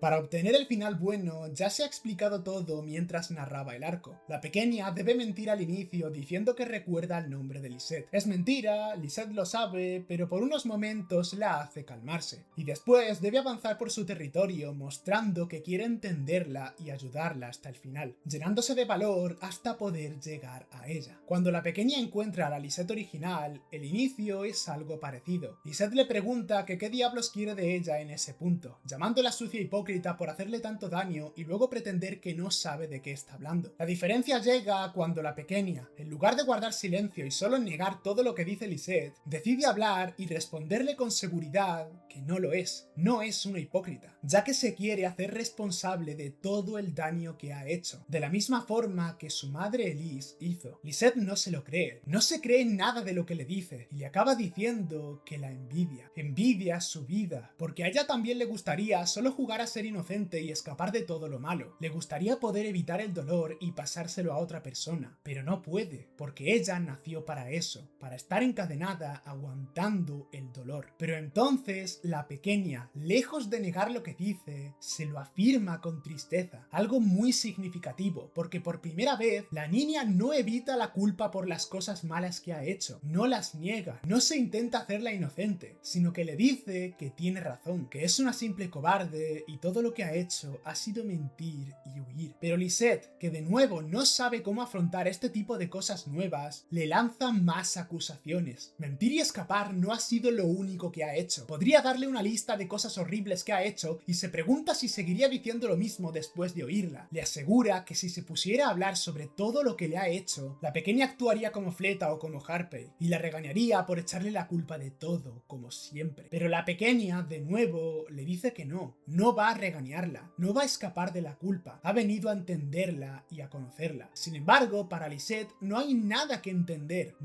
Para obtener el final bueno, ya se ha explicado todo mientras narraba el arco. La pequeña debe mentir al inicio diciendo que recuerda el nombre de Lisette. Es mentira, Lisette lo sabe, pero por unos momentos la hace calmarse. Y después debe avanzar por su territorio mostrando que quiere entenderla y ayudarla hasta el final, llenándose de valor hasta poder llegar a ella. Cuando la pequeña encuentra a la Lisette original, el inicio es algo parecido. Lisette le pregunta que qué diablos quiere de ella en ese punto, llamándola sucia hipócrita completa por hacerle tanto daño y luego pretender que no sabe de qué está hablando. La diferencia llega cuando la pequeña, en lugar de guardar silencio y solo negar todo lo que dice Lisette, decide hablar y responderle con seguridad que no lo es. No es una hipócrita, ya que se quiere hacer responsable de todo el daño que ha hecho, de la misma forma que su madre Elise hizo. Lisette no se lo cree, no se cree nada de lo que le dice y le acaba diciendo que la envidia su vida, porque a ella también le gustaría solo jugar a ser inocente y escapar de todo lo malo. Le gustaría poder evitar el dolor y pasárselo a otra persona, pero no puede, porque ella nació para eso, para estar encadenada aguantando el dolor. Pero entonces la pequeña, lejos de negar lo que dice, se lo afirma con tristeza, algo muy significativo, porque por primera vez la niña no evita la culpa por las cosas malas que ha hecho, no las niega, no se intenta hacerla inocente, sino que le dice que tiene razón, que es una simple cobarde y todo lo que ha hecho ha sido mentir y huir. Pero Lisette, que de nuevo no sabe cómo afrontar este tipo de cosas nuevas, le lanza más acusaciones. Mentir y escapar no ha sido lo único que ha hecho. Podría darle una lista de cosas horribles que ha hecho y se pregunta si seguiría diciendo lo mismo después de oírla. Le asegura que si se pusiera a hablar sobre todo lo que le ha hecho, la pequeña actuaría como Fleta o como Harpey y la regañaría por echarle la culpa de todo, como siempre. Pero la pequeña, de nuevo, le dice que no va a regañarla, no va a escapar de la culpa, ha venido a entenderla y a conocerla. Sin embargo, para Lisette no hay nada que entender,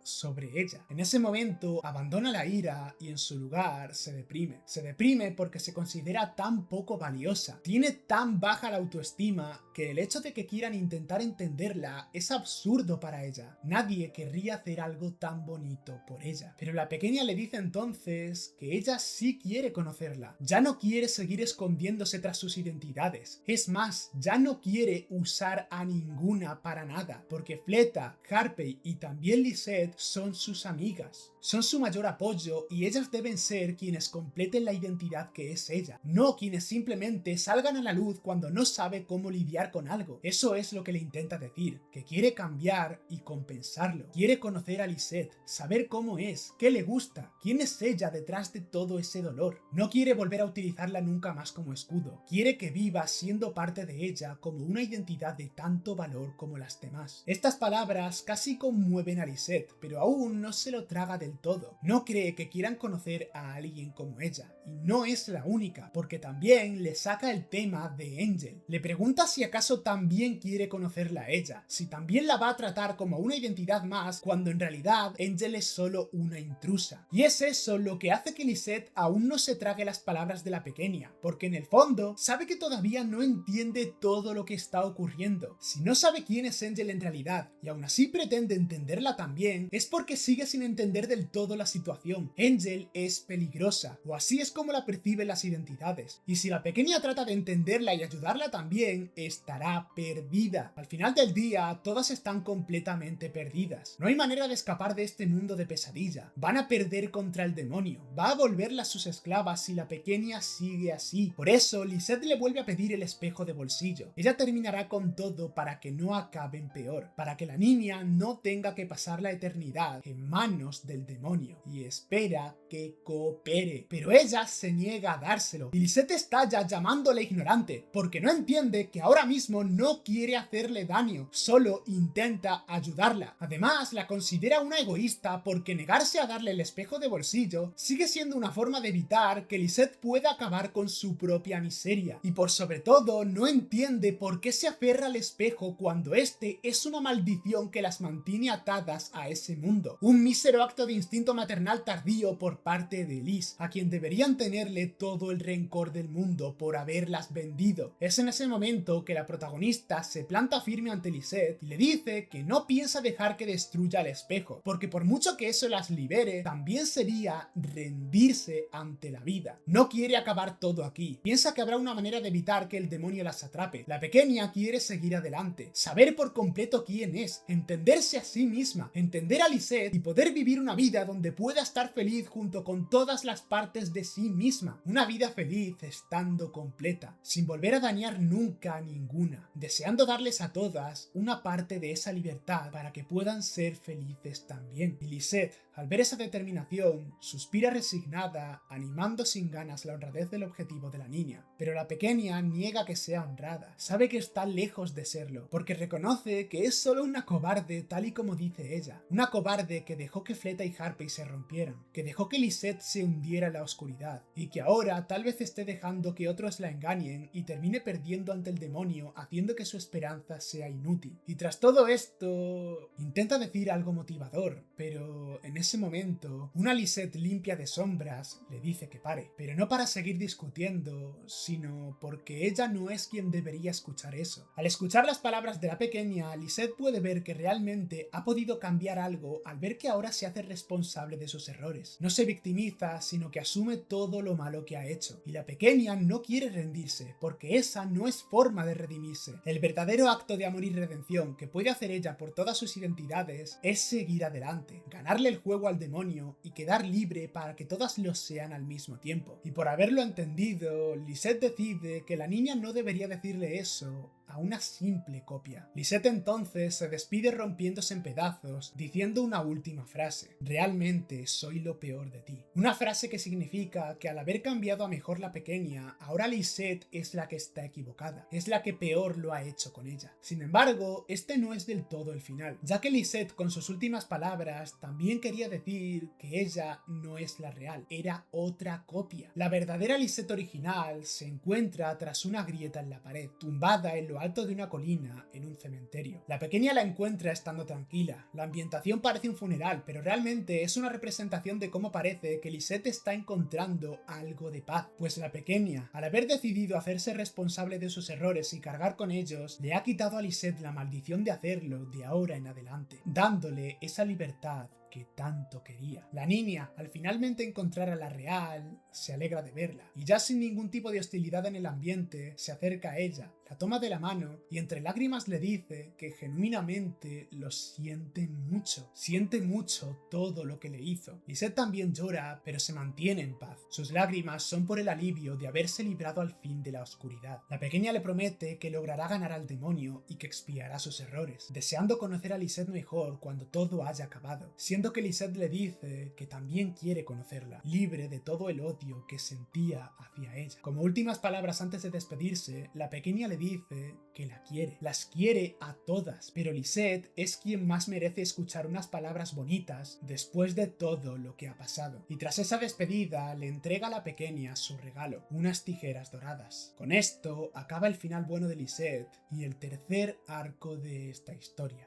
sobre ella. En ese momento abandona la ira y en su lugar se deprime. Se deprime porque se considera tan poco valiosa. Tiene tan baja la autoestima que el hecho de que quieran intentar entenderla es absurdo para ella. Nadie querría hacer algo tan bonito por ella. Pero la pequeña le dice entonces que ella sí quiere conocerla. Ya no quiere seguir escondiéndose tras sus identidades. Es más, ya no quiere usar a ninguna para nada, porque Fleta, Harpey y también Lisette son sus amigas, son su mayor apoyo y ellas deben ser quienes completen la identidad que es ella, no quienes simplemente salgan a la luz cuando no sabe cómo lidiar con algo. Eso es lo que le intenta decir, que quiere cambiar y compensarlo. Quiere conocer a Lisette, saber cómo es, qué le gusta, quién es ella detrás de todo ese dolor. No quiere volver a utilizarla nunca más como escudo, quiere que viva siendo parte de ella como una identidad de tanto valor como las demás. Estas palabras casi conmueven a Lisette, pero aún no se lo traga del todo. No cree que quieran conocer a alguien como ella, y no es la única, porque también le saca el tema de Angel. Le pregunta si acaso también quiere conocerla a ella, si también la va a tratar como una identidad más, cuando en realidad Angel es solo una intrusa. Y es eso lo que hace que Lisette aún no se trague las palabras de la pequeña, porque en el fondo sabe que todavía no entiende todo lo que está ocurriendo. Si no sabe quién es Angel en realidad, y aún así pretende entenderla también, es porque sigue sin entender del todo la situación. Angel es peligrosa, o así es como la perciben las identidades, y si la pequeña trata de entenderla y ayudarla también, estará perdida. Al final del día, todas están completamente perdidas. No hay manera de escapar de este mundo de pesadilla. Van a perder contra el demonio. Va a volverlas sus esclavas si la pequeña sigue así. Por eso, Lisette le vuelve a pedir el espejo de bolsillo. Ella terminará con todo para que no acaben peor, para que la niña no tenga que pasar la eternidad en manos del demonio, y espera que coopere. Pero ella se niega a dárselo, y Lisette estalla llamándole ignorante, porque no entiende que ahora mismo no quiere hacerle daño, solo intenta ayudarla. Además, la considera una egoísta porque negarse a darle el espejo de bolsillo sigue siendo una forma de evitar que Lisette pueda acabar con su propia miseria. Y por sobre todo, no entiende por qué se aferra al espejo cuando este es una maldición que las mantiene atadas a ese mundo. Un mísero acto de instinto maternal tardío por parte de Elise, a quien deberían tenerle todo el rencor del mundo por haberlas vendido. Es en ese momento que la protagonista se planta firme ante Lisette y le dice que no piensa dejar que destruya el espejo, porque por mucho que eso las libere, también sería rendirse ante la vida. No quiere acabar todo aquí. Piensa que habrá una manera de evitar que el demonio las atrape. La pequeña quiere seguir adelante, saber por completo quién es, entenderse a sí misma, entender a Lisette y poder vivir una vida vida donde pueda estar feliz junto con todas las partes de sí misma, una vida feliz estando completa, sin volver a dañar nunca a ninguna, deseando darles a todas una parte de esa libertad para que puedan ser felices también. Y Lisette, al ver esa determinación, suspira resignada, animando sin ganas la honradez del objetivo de la niña. Pero la pequeña niega que sea honrada, sabe que está lejos de serlo, porque reconoce que es solo una cobarde tal y como dice ella, una cobarde que dejó que Fleta y Harpey se rompieran, que dejó que Lisette se hundiera en la oscuridad, y que ahora tal vez esté dejando que otros la engañen y termine perdiendo ante el demonio, haciendo que su esperanza sea inútil. Y tras todo esto, intenta decir algo motivador, pero en ese momento, una Lisette limpia de sombras le dice que pare, pero no para seguir discutiendo, sino porque ella no es quien debería escuchar eso. Al escuchar las palabras de la pequeña, Lisette puede ver que realmente ha podido cambiar algo al ver que ahora se hace responsable de sus errores. No se victimiza, sino que asume todo lo malo que ha hecho. Y la pequeña no quiere rendirse, porque esa no es forma de redimirse. El verdadero acto de amor y redención que puede hacer ella por todas sus identidades es seguir adelante, ganarle el juego al demonio y quedar libre para que todas lo sean al mismo tiempo. Y por haberlo entendido, Lisette decide que la niña no debería decirle eso a una simple copia. Lisette entonces se despide rompiéndose en pedazos, diciendo una última frase: realmente soy lo peor de ti. Una frase que significa que al haber cambiado a mejor la pequeña, ahora Lisette es la que está equivocada, es la que peor lo ha hecho con ella. Sin embargo, este no es del todo el final, ya que Lisette con sus últimas palabras también quería decir que ella no es la real, era otra copia. La verdadera Lisette original se encuentra tras una grieta en la pared, tumbada en lo alto de una colina en un cementerio. La pequeña la encuentra estando tranquila. La ambientación parece un funeral, pero realmente es una representación de cómo parece que Lisette está encontrando algo de paz, pues la pequeña, al haber decidido hacerse responsable de sus errores y cargar con ellos, le ha quitado a Lisette la maldición de hacerlo de ahora en adelante, dándole esa libertad que tanto quería. La niña, al finalmente encontrar a la real, se alegra de verla, y ya sin ningún tipo de hostilidad en el ambiente, se acerca a ella, la toma de la mano y entre lágrimas le dice que genuinamente lo siente mucho todo lo que le hizo. Lisette también llora, pero se mantiene en paz. Sus lágrimas son por el alivio de haberse librado al fin de la oscuridad. La pequeña le promete que logrará ganar al demonio y que expiará sus errores, deseando conocer a Lisette mejor cuando todo haya acabado, siendo que Lisette le dice que también quiere conocerla, libre de todo el odio que sentía hacia ella. Como últimas palabras antes de despedirse, la pequeña le dice que la quiere, las quiere a todas, pero Lisette es quien más merece escuchar unas palabras bonitas después de todo lo que ha pasado. Y tras esa despedida le entrega a la pequeña su regalo, unas tijeras doradas. Con esto acaba el final bueno de Lisette y el tercer arco de esta historia.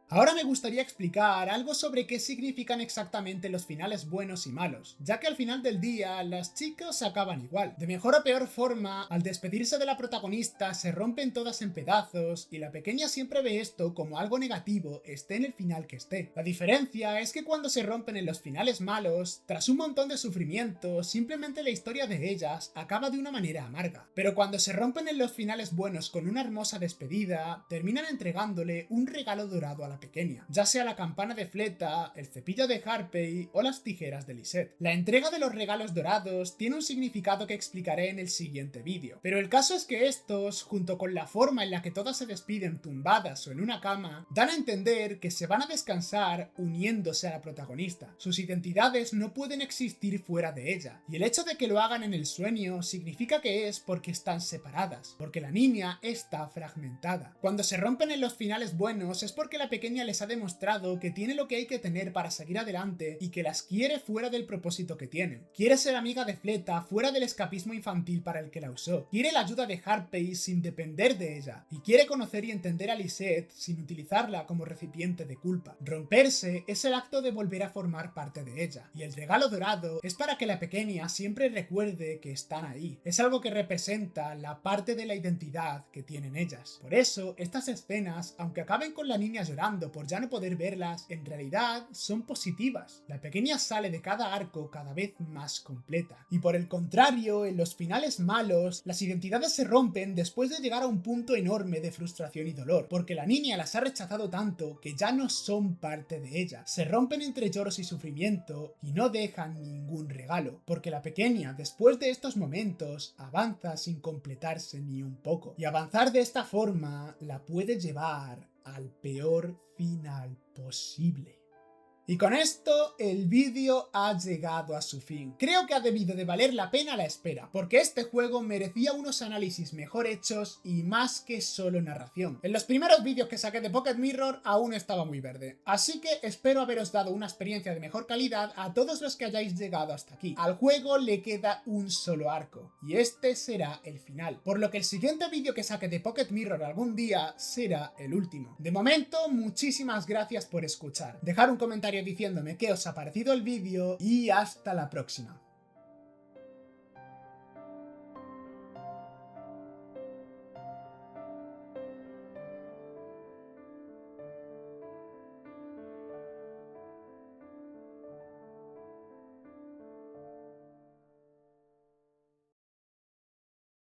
Ahora me gustaría explicar algo sobre qué significan exactamente los finales buenos y malos, ya que al final del día las chicas acaban igual. De mejor o peor forma, al despedirse de la protagonista se rompen todas en pedazos y la pequeña siempre ve esto como algo negativo, esté en el final que esté. La diferencia es que cuando se rompen en los finales malos, tras un montón de sufrimiento, simplemente la historia de ellas acaba de una manera amarga. Pero cuando se rompen en los finales buenos con una hermosa despedida, terminan entregándole un regalo dorado a la pequeña, ya sea la campana de Fleta, el cepillo de Harpey o las tijeras de Lisette. La entrega de los regalos dorados tiene un significado que explicaré en el siguiente vídeo, pero el caso es que estos, junto con la forma en la que todas se despiden tumbadas o en una cama, dan a entender que se van a descansar uniéndose a la protagonista. Sus identidades no pueden existir fuera de ella, y el hecho de que lo hagan en el sueño significa que es porque están separadas, porque la niña está fragmentada. Cuando se rompen en los finales buenos es porque la pequeña les ha demostrado que tiene lo que hay que tener para seguir adelante y que las quiere fuera del propósito que tienen. Quiere ser amiga de Fleta fuera del escapismo infantil para el que la usó. Quiere la ayuda de Harpey sin depender de ella. Y quiere conocer y entender a Lisette sin utilizarla como recipiente de culpa. Romperse es el acto de volver a formar parte de ella. Y el regalo dorado es para que la pequeña siempre recuerde que están ahí. Es algo que representa la parte de la identidad que tienen ellas. Por eso, estas escenas, aunque acaben con la niña llorando, lamentando por ya no poder verlas, en realidad son positivas. La pequeña sale de cada arco cada vez más completa. Y por el contrario, en los finales malos, las identidades se rompen después de llegar a un punto enorme de frustración y dolor, porque la niña las ha rechazado tanto que ya no son parte de ella. Se rompen entre lloros y sufrimiento y no dejan ningún regalo, porque la pequeña, después de estos momentos, avanza sin completarse ni un poco. Y avanzar de esta forma la puede llevar al peor final posible. Y con esto el vídeo ha llegado a su fin. Creo que ha debido de valer la pena la espera, porque este juego merecía unos análisis mejor hechos y más que solo narración. En los primeros vídeos que saqué de Pocket Mirror aún estaba muy verde, así que espero haberos dado una experiencia de mejor calidad a todos los que hayáis llegado hasta aquí. Al juego le queda un solo arco, y este será el final, por lo que el siguiente vídeo que saque de Pocket Mirror algún día será el último. De momento, muchísimas gracias por escuchar. Dejar un comentario diciéndome qué os ha parecido el vídeo y hasta la próxima.